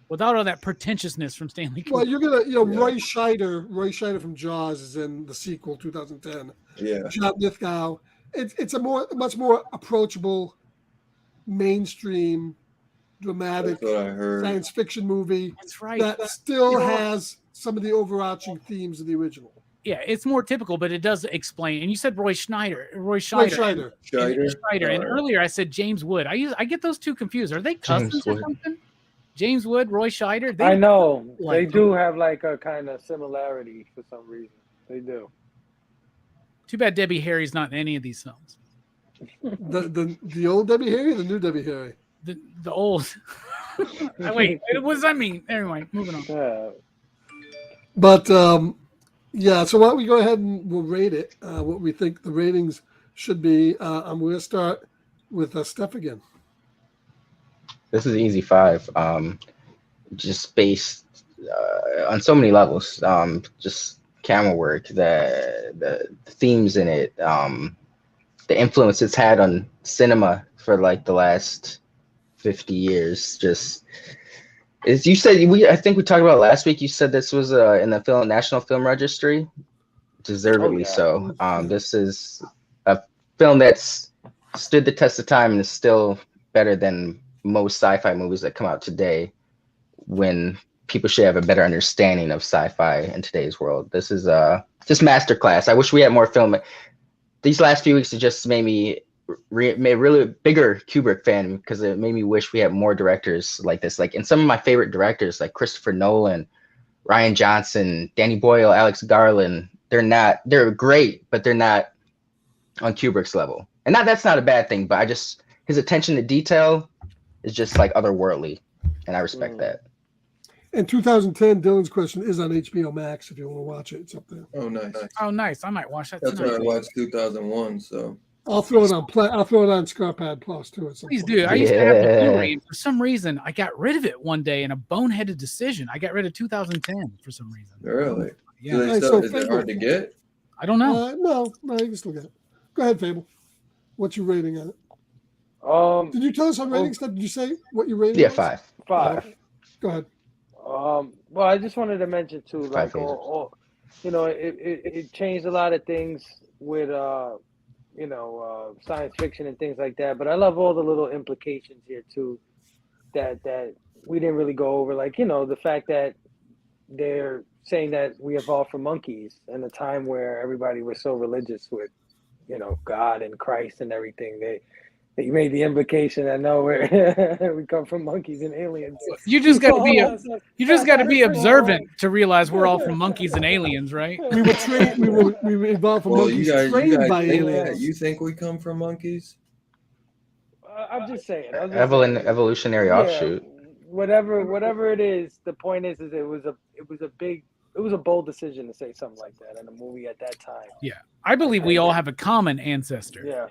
without all that pretentiousness from Stanley Kubrick. well, you're gonna, Yeah. Roy Scheider from Jaws is in the sequel 2010. Yeah. John Lithgow. It's a much more approachable, mainstream, dramatic That's what I heard. science fiction movie That's right. that still has some of the overarching themes of the original. Yeah, it's more typical, but it does explain. And you said Roy Scheider. Roy Scheider. Schneider. And earlier I said James Wood. I get those two confused. Are they cousins James or Wood. something? James Wood, Roy Scheider. I know like they them. do have like a kind of similarity for some reason. They do. Too bad Debbie Harry's not in any of these films. The old Debbie Harry, or the new Debbie Harry. The old. Wait, what does that mean? Anyway, moving on. Yeah. But yeah, so why don't we go ahead and we'll rate it, what we think the ratings should be. I'm going to start with Steph again. This is an easy 5. Just based on so many levels. Just camera work, the themes in it, the influence it's had on cinema for like the last 50 years. Just as you said, I think we talked about last week. You said this was in the National Film Registry, deservedly so. This is a film that's stood the test of time and is still better than most sci-fi movies that come out today, when people should have a better understanding of sci-fi in today's world. This is just masterclass. I wish we had more film. These last few weeks, it just made me made a really bigger Kubrick fan, because it made me wish we had more directors like this. Like, and some of my favorite directors, like Christopher Nolan, Rian Johnson, Danny Boyle, Alex Garland, they're great, but they're not on Kubrick's level. And that's not a bad thing, but his attention to detail is just like otherworldly, and I respect that. In 2010, Dylan's question is on HBO Max. If you want to watch it, it's up there. Oh, nice. Oh, nice. I might watch that That's tonight. why I watched 2001. So I'll throw it on Scarpad Plus too. At some Please point. do. I used to have the Yeah. Blu-ray, and for some reason, I got rid of it one day in a boneheaded decision. I got rid of 2010 for some reason. really, Yeah, do they Hey, still, so is it hard to Fable. get? I don't know. No, you can still get it. Go ahead, Fable. What's your rating on it? Did you tell us on rating stuff? Did you say what your rating? Yeah, was? 5. 5. Go ahead. Well, I just wanted to mention too, like, 5 it changed a lot of things with, science fiction and things like that. But I love all the little implications here too, that we didn't really go over. Like, the fact that they're saying that we evolved from monkeys in a time where everybody was so religious with, God and Christ and everything. They made the implication that no, we come from monkeys and aliens. You just got to be observant to realize we're all from monkeys and aliens, right? We were trained. We evolved from Well, monkeys you guys trained by think aliens. that? You think we come from monkeys? I'm just saying. Evolutionary offshoot. Whatever it is, the point is it was a big was a bold decision to say something like that in a movie at that time. Yeah, I believe we all have a common ancestor. Yeah,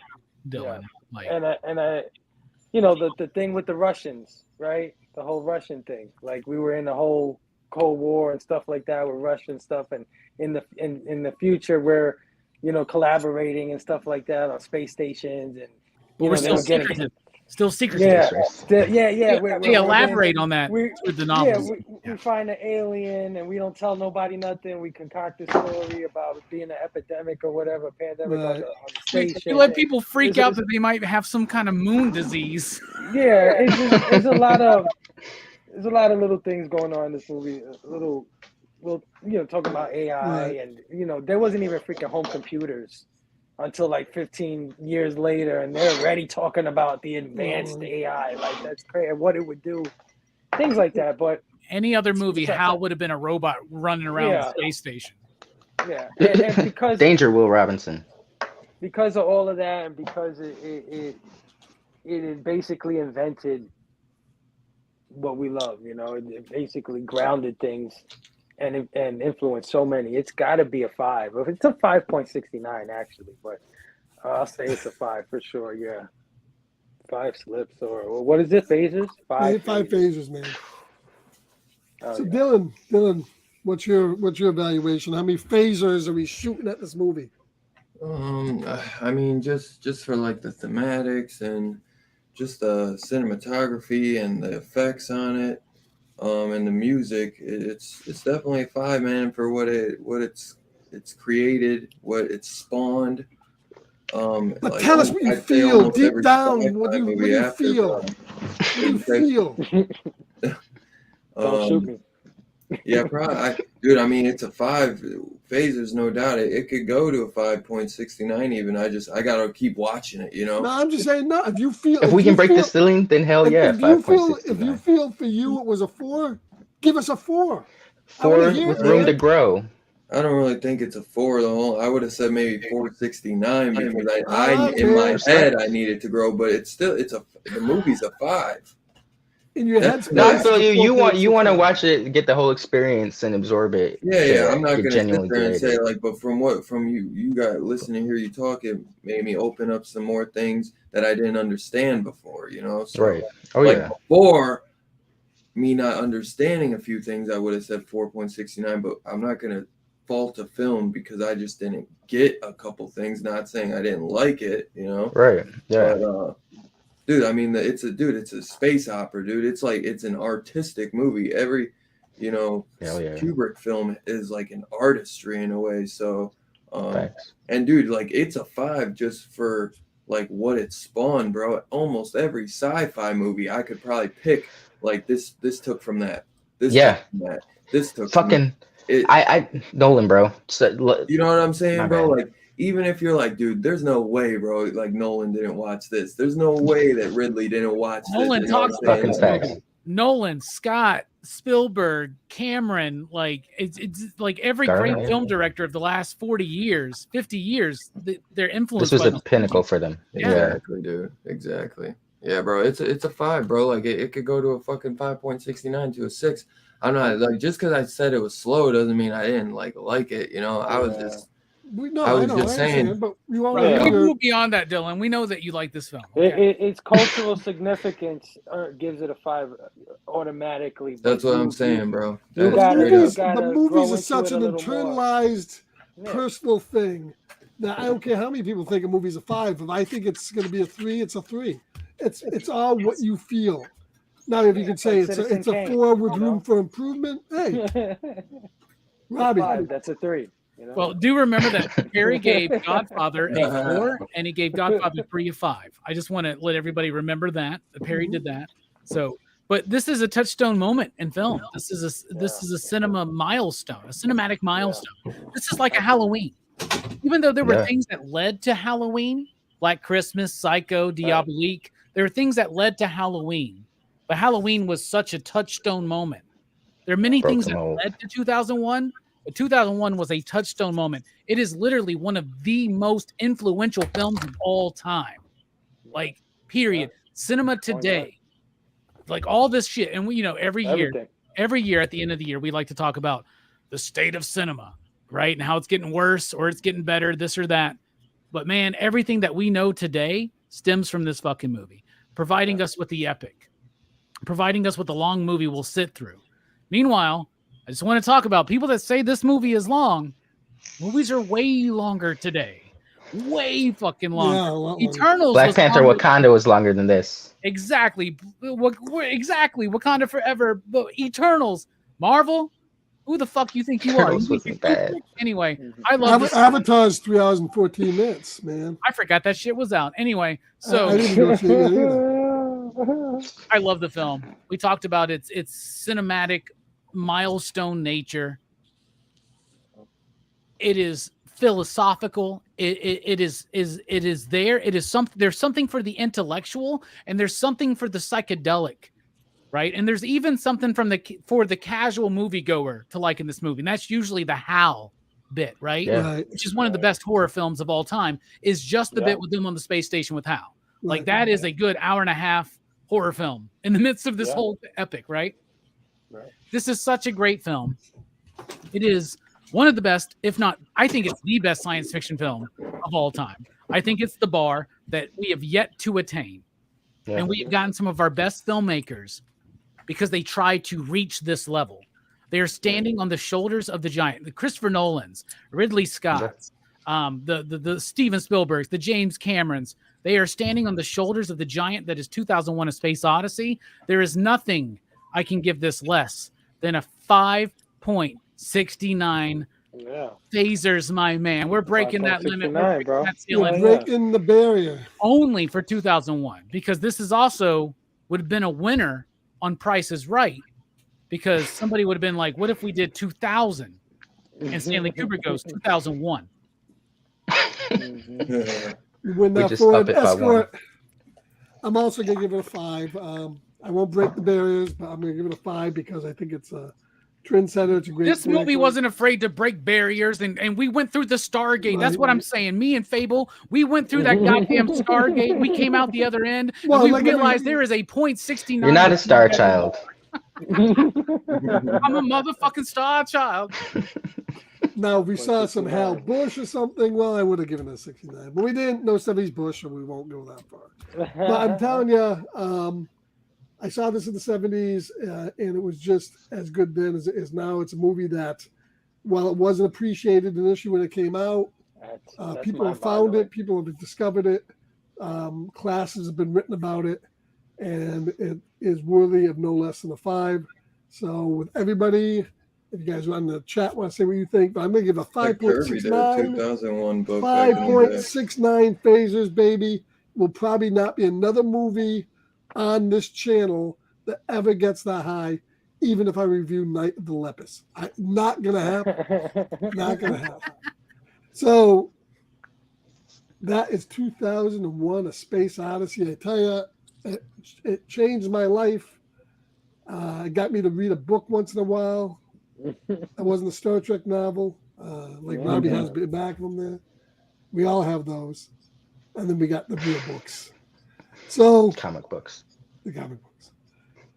Dylan. Like, and I, you know, the thing with the Russians, right? The whole Russian thing. Like we were in the whole Cold War and stuff like that with Russian stuff, and in the future we're, you know, collaborating and stuff like that on space stations, and but we're still secretive. Still secretive. Yeah. We elaborate on that with the novels. We find an alien and we don't tell nobody nothing. We concoct a story about it being an epidemic or whatever, pandemic on the station. You let people freak out that they might have some kind of moon disease. Yeah, there's a lot of little things going on in this movie. Little, you know, talking about AI and, you know, there wasn't even freaking home computers until like 15 years later, and they're already talking about the advanced AI, like that's crazy, what it would do, things like that. But any other movie, Hal would have been a robot running around the space station. Yeah, and because Danger, Will Robinson. Because of all of that, and because it basically invented what we love, you know, it basically grounded things. And influence so many. It's got to be a 5. It's a 5.69 actually, but I'll say it's a 5 for sure. Yeah, 5 slips or what is it? Phasers? 5 phasers, man. Oh, so yeah. Dylan, what's your evaluation? How many phasers are we shooting at this movie? I mean, just for like the thematics and just the cinematography and the effects on it. And the music, it's definitely a 5, man, for what it's created, what it's spawned. But like, tell us what you feel deep down. What do you feel? What do you feel? Don't shoot me. Yeah, probably. Dude, I mean, it's a 5. Phasers, no doubt. It could go to a 5.69 even. I gotta keep watching it, you know. No, I'm just saying. No, if you feel, if we can break the ceiling, then hell yeah, 5.69. If you feel for you it was a 4, give us a 4. 4 with room to grow. I don't really think it's a 4 though. I would have said maybe 4.69 because I in my head I needed to grow, but the movie's a 5. In your head, no, I feel you want to watch it, get the whole experience and absorb it. Yeah. I'm not gonna sit there and say like, but from you got listening to hear you talk, it made me open up some more things that I didn't understand before, you know. So, right. Oh like, yeah. Before me not understanding a few things, I would have said 4.69, but I'm not gonna fault a film because I just didn't get a couple things. Not saying I didn't like it, you know. Right. Yeah. But, dude, I mean, it's a space opera, dude. It's like, it's an artistic movie. Every, you know, Kubrick film is like an artistry in a way. So, and dude, like, it's a 5 just for like what it spawned, bro. Almost every sci-fi movie I could probably pick like this took from that. This took from that. This took fucking I Nolan, bro. So, you know what I'm saying, bro? Like, even if you're like, dude, there's no way, bro, like Nolan didn't watch this. There's no way that Ridley didn't watch Nolan this. talks fucking facts. Nolan, Scott, Spielberg, Cameron, like it's like every great film director of the last 40 years, 50 years, they're influenced. This was a pinnacle for them. Exactly, dude. Exactly. Yeah, bro. It's a 5, bro. Like it could go to a fucking 5.69 to a 6. I'm not like, just because I said it was slow doesn't mean I didn't like it. You know, I was just. I was just saying, but you all we move beyond that, Dylan. We know that you like this film. Okay? Its cultural significance gives it a 5 automatically. That's what I'm saying, bro. The movies are such an internalized, personal thing that I don't care how many people think a movie's a 5. If I think it's going to be a 3, it's a 3. It's all what you feel. Now, if you can say it's a 4 with room for improvement, hey, Robbie, 5, that's a 3. You know? Well, do remember that Perry gave Godfather a 4 and he gave Godfather 3 a 5. I just want to let everybody remember that Perry did that. So, but this is a touchstone moment in film. This is a cinema milestone, a cinematic milestone. This is like a Halloween. Even though there were things that led to Halloween, like Christmas, Psycho, Diabolique, there were things that led to Halloween. But Halloween was such a touchstone moment. There are many things that led to 2001. But 2001 was a touchstone moment. It is literally one of the most influential films of all time. Like, period. Cinema today. Like all this shit. And we, you know, every year at the end of the year, we like to talk about the state of cinema, right? And how it's getting worse or it's getting better, this or that. But man, everything that we know today stems from this fucking movie, providing us with the epic, providing us with the long movie we'll sit through. Meanwhile, I just want to talk about people that say this movie is long. Movies are way longer today. Way fucking longer. Yeah, a lot longer. Eternals. Black was Panther longer- Wakanda was longer than this. Exactly. Exactly. Wakanda Forever. But Eternals. Marvel. Who the fuck you think you are? Eternals wasn't bad. Anyway, I love this. Avatar's 3 hours and 14 minutes, man. I forgot that shit was out. Anyway, I so didn't go see it either. I love the film. We talked about its cinematic milestone nature. It is philosophical. It is there. It is something. There's something for the intellectual, and there's something for the psychedelic, right? And there's even something for the casual moviegoer to like in this movie. And that's usually the Hal bit, right? Yeah. Right. Which is one of the best horror films of all time. Is just the Yeah. bit with them on the space station with Hal. Like Right. that is a good hour and a half horror film in the midst of this Yeah. whole epic, right? Right. This is such a great film. It is one of the best, if not, I think it's the best science fiction film of all time. I think it's the bar that we have yet to attain. Yeah. And we've gotten some of our best filmmakers because they try to reach this level. They are standing on the shoulders of the giant. The Christopher Nolans, Ridley Scott's, the Steven Spielbergs, the James Camerons. They are standing on the shoulders of the giant that is 2001: A Space Odyssey. There is nothing I can give this less than a 5.69 Yeah. phasers, my man. We're breaking that limit. 5.69, We're breaking bro. that You're ceiling breaking the barrier. only for 2001 because this is also would have been a winner on Price is Right because somebody would have been like, what if we did 2000? And Stanley Kubrick goes 2001. You win We that just Ford up it by Escort. I'm also going to give it a 5. I won't break the barriers, but I'm going to give it a 5 because I think it's a trendsetter. It's a great This movie director. wasn't afraid to break barriers, and we went through the Stargate. That's Right. what I'm saying. Me and Fable, we went through that goddamn Stargate. We came out the other end, Well, and we like realized there is a 0.69. You're not a star child. I'm a motherfucking star child. Now, if we saw some Hal Bush or something, well, I would have given it a 69. But we didn't. No 70s Bush, so we won't go that far. But I'm telling you, I saw this in the 70s, and it was just as good then as it is now. It's a movie that, while it wasn't appreciated initially when it came out, That's people my have found vibe. it. People have discovered it. Classes have been written about it, and it is worthy of no less than a 5. So, with everybody, if you guys want in the chat want to say what you think, but I'm going to give a Like Kirby did a 5.69. 2001 book. back in the day. 5.69 phasers, baby. Will probably not be another movie on this channel that ever gets that high, even if I review Night of the Lepus. Not going to happen. Not going to happen. So that is 2001: A Space Odyssey. I tell you, it changed my life. It got me to read a book once in a while. That wasn't a Star Trek novel. Like Robbie has been back from there. We all have those. And then we got the real books. So Comic books. the comic books.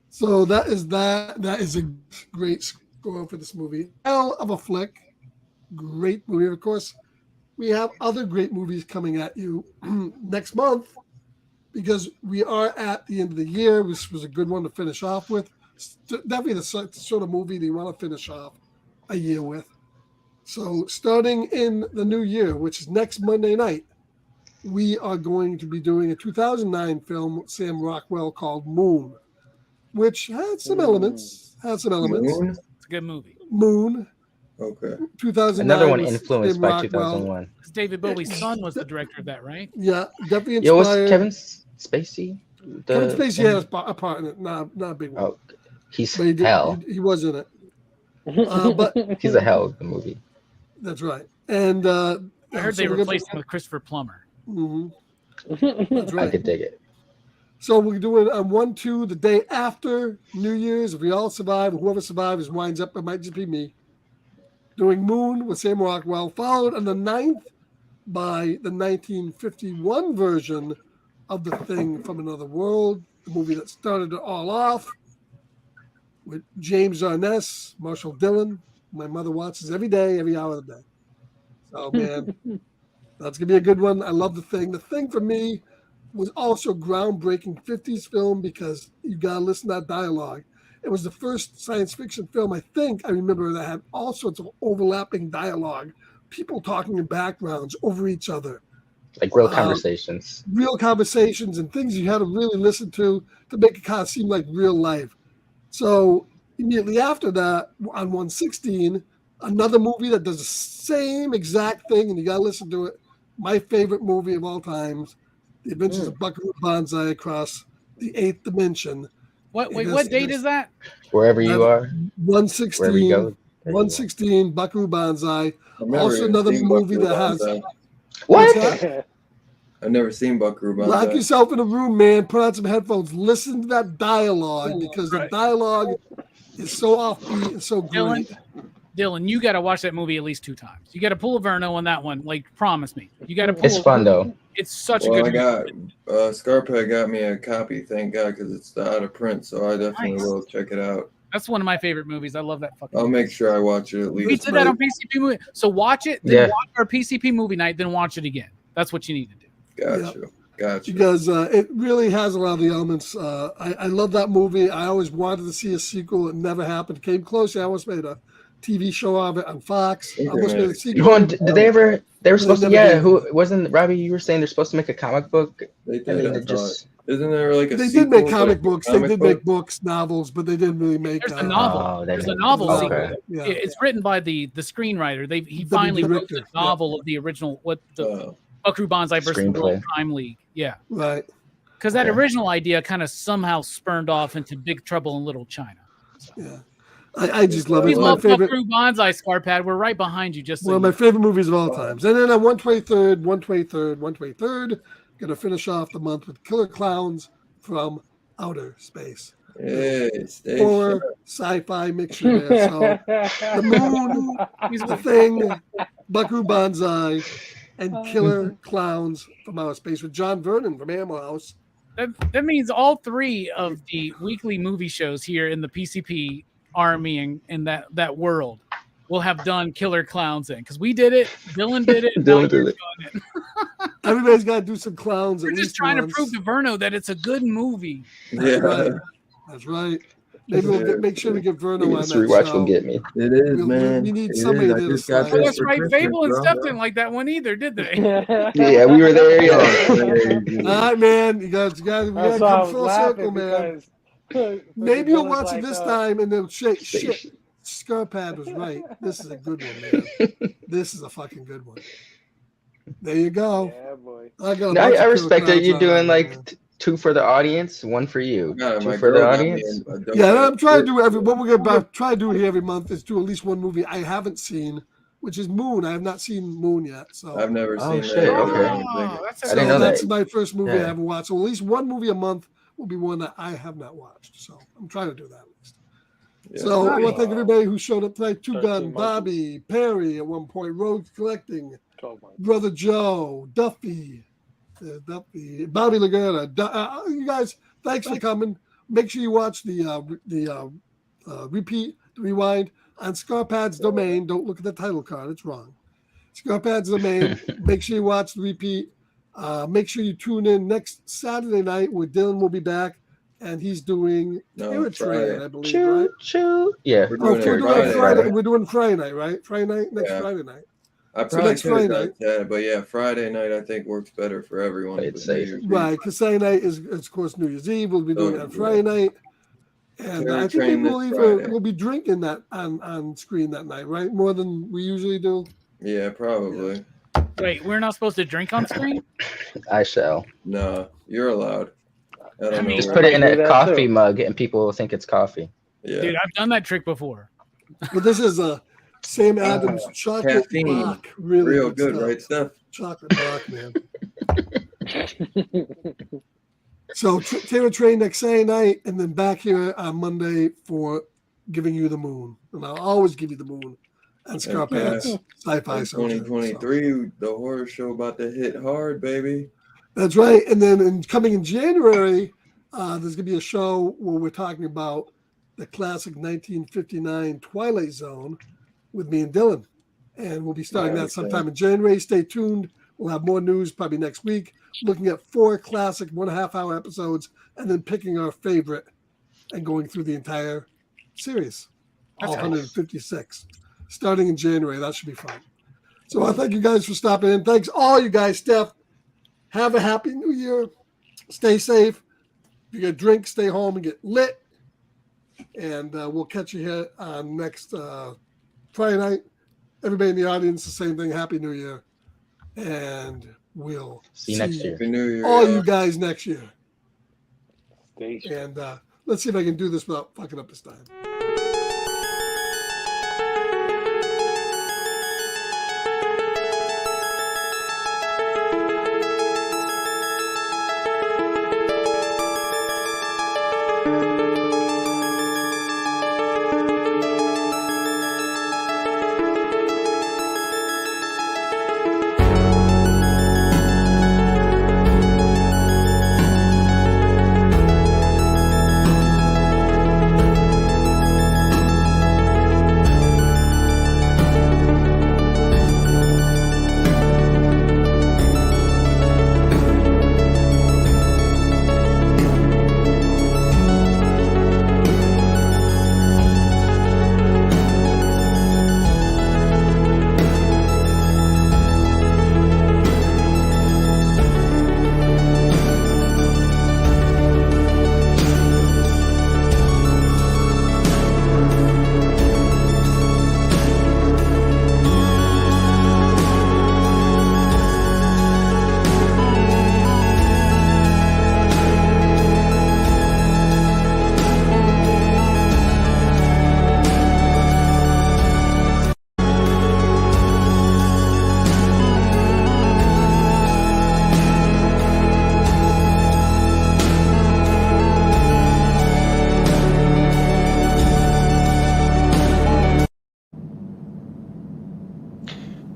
So that is that. That is a great score for this movie. Hell of a flick. Great movie. Of course, we have other great movies coming at you next month because we are at the end of the year. This was a good one to finish off with. Definitely the sort of movie that you want to finish off a year with. So starting in the new year, which is next Monday night, we are going to be doing a 2009 film with Sam Rockwell called Moon, which had some elements. Moon? It's a good movie. Moon, Okay. 2009. Another one with influenced Sam by Rockwell. 2001. Because David Bowie's son was the director of that, right? Yeah, definitely Yo, was inspired. Kevin Spacey? Kevin Spacey had a part in it, not a big one. Oh, he's But he did, hell. he was in it. But He's a hell of the movie. that's right. And I heard so they we're gonna- replaced him with Christopher Plummer. Mhm. That's I right. could dig it. So we're doing on 1-2 the day after New Year's. If we all survive, whoever survives winds up, it might just be me. Doing Moon with Sam Rockwell, followed on the 9th by the 1951 version of The Thing from Another World, the movie that started it all off with James Arness, Marshall Dillon, My mother watches every day, every hour of the day. So, man, that's going to be a good one. I love The Thing. The Thing, for me, was also groundbreaking 50s film because you got to listen to that dialogue. It was the first science fiction film, I think, I remember, that had all sorts of overlapping dialogue, people talking in backgrounds over each other. Like real conversations. Real conversations and things you had to really listen to make it kind of seem like real life. So immediately after that, on 116, another movie that does the same exact thing, and you got to listen to it. My favorite movie of all times, The Adventures of Buckaroo Banzai Across the Eighth Dimension. What date is that? Wherever you are. 116. Wherever you go. 116, Buckaroo Banzai. Also another movie that has... What? I've never seen Buckaroo Banzai. Lock yourself in a room, man. Put on some headphones. Listen to that dialogue because the dialogue is so offbeat and so great. Dylan, you got to watch that movie at least 2 times. You got to pull a Verno on that one. Like, promise me. You got to pull. It's fun though. It's such a good movie. Scarpad got me a copy, thank God, because it's out of print. So I definitely will check it out. That's one of my favorite movies. I love that fucking I'll movie. make sure I watch it at least. We did that on PCP movie. So watch it, then watch our PCP movie night, then watch it again. That's what you need to do. Gotcha. Because it really has a lot of the elements. I love that movie. I always wanted to see a sequel. It never happened. Came close. I almost made a TV show of it on Fox. I almost made a sequel. Did they ever? They were supposed to. Yeah, who wasn't Robbie? You were saying they're supposed to make a comic book. They did. Isn't there like a? They did make comic books. They did make books, novels, but they didn't really make. There's a novel. There's a novel sequel. Yeah. It's written by the screenwriter. He finally wrote the novel of the original. Buckaroo Banzai versus the World Crime League. Yeah. Right. Because that original idea kind of somehow spurned off into Big Trouble in Little China. So. Yeah. I just love it. We love Buckaroo Banzai, Scarpad. We're right behind you. Just one of my favorite movies of all times. And then on 123rd, going to finish off the month with Killer Clowns from Outer Space. Or sci-fi mixture there. So The Moon, The Thing, Buckaroo Banzai, and Killer Clowns from Outer Space with John Vernon from Animal House. That means all 3 of the weekly movie shows here in the PCP army and that world will have done Killer Clowns in, because we did it, Dylan did it, Dylan did it. Everybody's got to do some clowns. We're just trying to prove to Verno that it's a good movie. That's right. Maybe we'll make sure to get Verno on that rewatch show. will get me. It is, man. We need somebody to slide. Oh, that's right. Fable and stuff didn't like that one either, did they? Yeah, we were there. Yeah. All right, man. You guys come full circle, man. Maybe you'll watch it this time and then shit. Scarpad was right. This is a good one, man. This is a fucking good one. There you go. Yeah, boy. I respect that you're doing like 2 for the audience, 1 for you. 2 for the audience. Yeah, I'm trying to do what we're gonna try to do here every month is do at least one movie I haven't seen, which is Moon. I have not seen Moon yet, so I've never seen shit, that. okay. I didn't know that's that. my first movie I haven't watched. So at least one movie a month will be one that I have not watched. So I'm trying to do that at least. Yeah. So I want to thank everybody who showed up tonight. Two Gun, Bobby, Perry at one point, Rogue Collecting, Brother Joe, Duffy, Bobby Laguna. You guys, thanks for coming. Make sure you watch the rewind on Scarpad's domain. Don't look at the title card; it's wrong. Scarpad's domain. Make sure you watch the repeat. Make sure you tune in next Saturday night where Dylan will be back, and he's doing Terror Train, I believe. Right? Yeah. We're doing Friday night, right? Friday night, Friday night. I probably could have that, but yeah, Friday night I think works better for everyone. Right, because Saturday night is of course New Year's Eve. We'll be doing it on Friday night, and I think we'll be drinking that on screen that night, right? More than we usually do. Yeah, probably. Wait, we're not supposed to drink on screen? I shall. No, you're allowed. Just put it in a coffee mug, and people will think it's coffee. Yeah. Dude, I've done that trick before. But this is a Sam Adams chocolate rock, really real good, right, Steph? Chocolate rock, man. So Terror Train next Saturday night, and then back here on Monday for giving you the moon, and I'll always give you the moon. And Scarpad's Sci-Fi 2023, the horror show about to hit hard, baby. That's right. And then coming in January, there's going to be a show where we're talking about the classic 1959 Twilight Zone. with me and Dylan. And we'll be starting Yeah, that sometime in January. Stay tuned. We'll have more news probably next week, looking at 4 classic 1.5 hour episodes and then picking our favorite and going through the entire series, all That's cool. 156, starting in January. That should be fun. So I thank you guys for stopping in. Thanks all you guys, Steph. Have a happy new year. Stay safe. If you get drink, stay home and get lit. And we'll catch you here on next Friday night. Everybody in the audience, the same thing. Happy New Year. And we'll See you next year. Happy New Year. all you guys next year. Stay And let's see if I can do this without fucking up this time.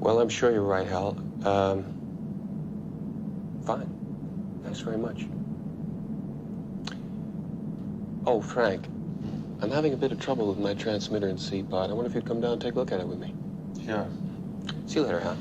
Well, I'm sure you're right, Hal. Fine. Thanks very much. Oh, Frank, I'm having a bit of trouble with my transmitter and C-pod. I wonder if you'd come down and take a look at it with me. Sure. See you later, Hal.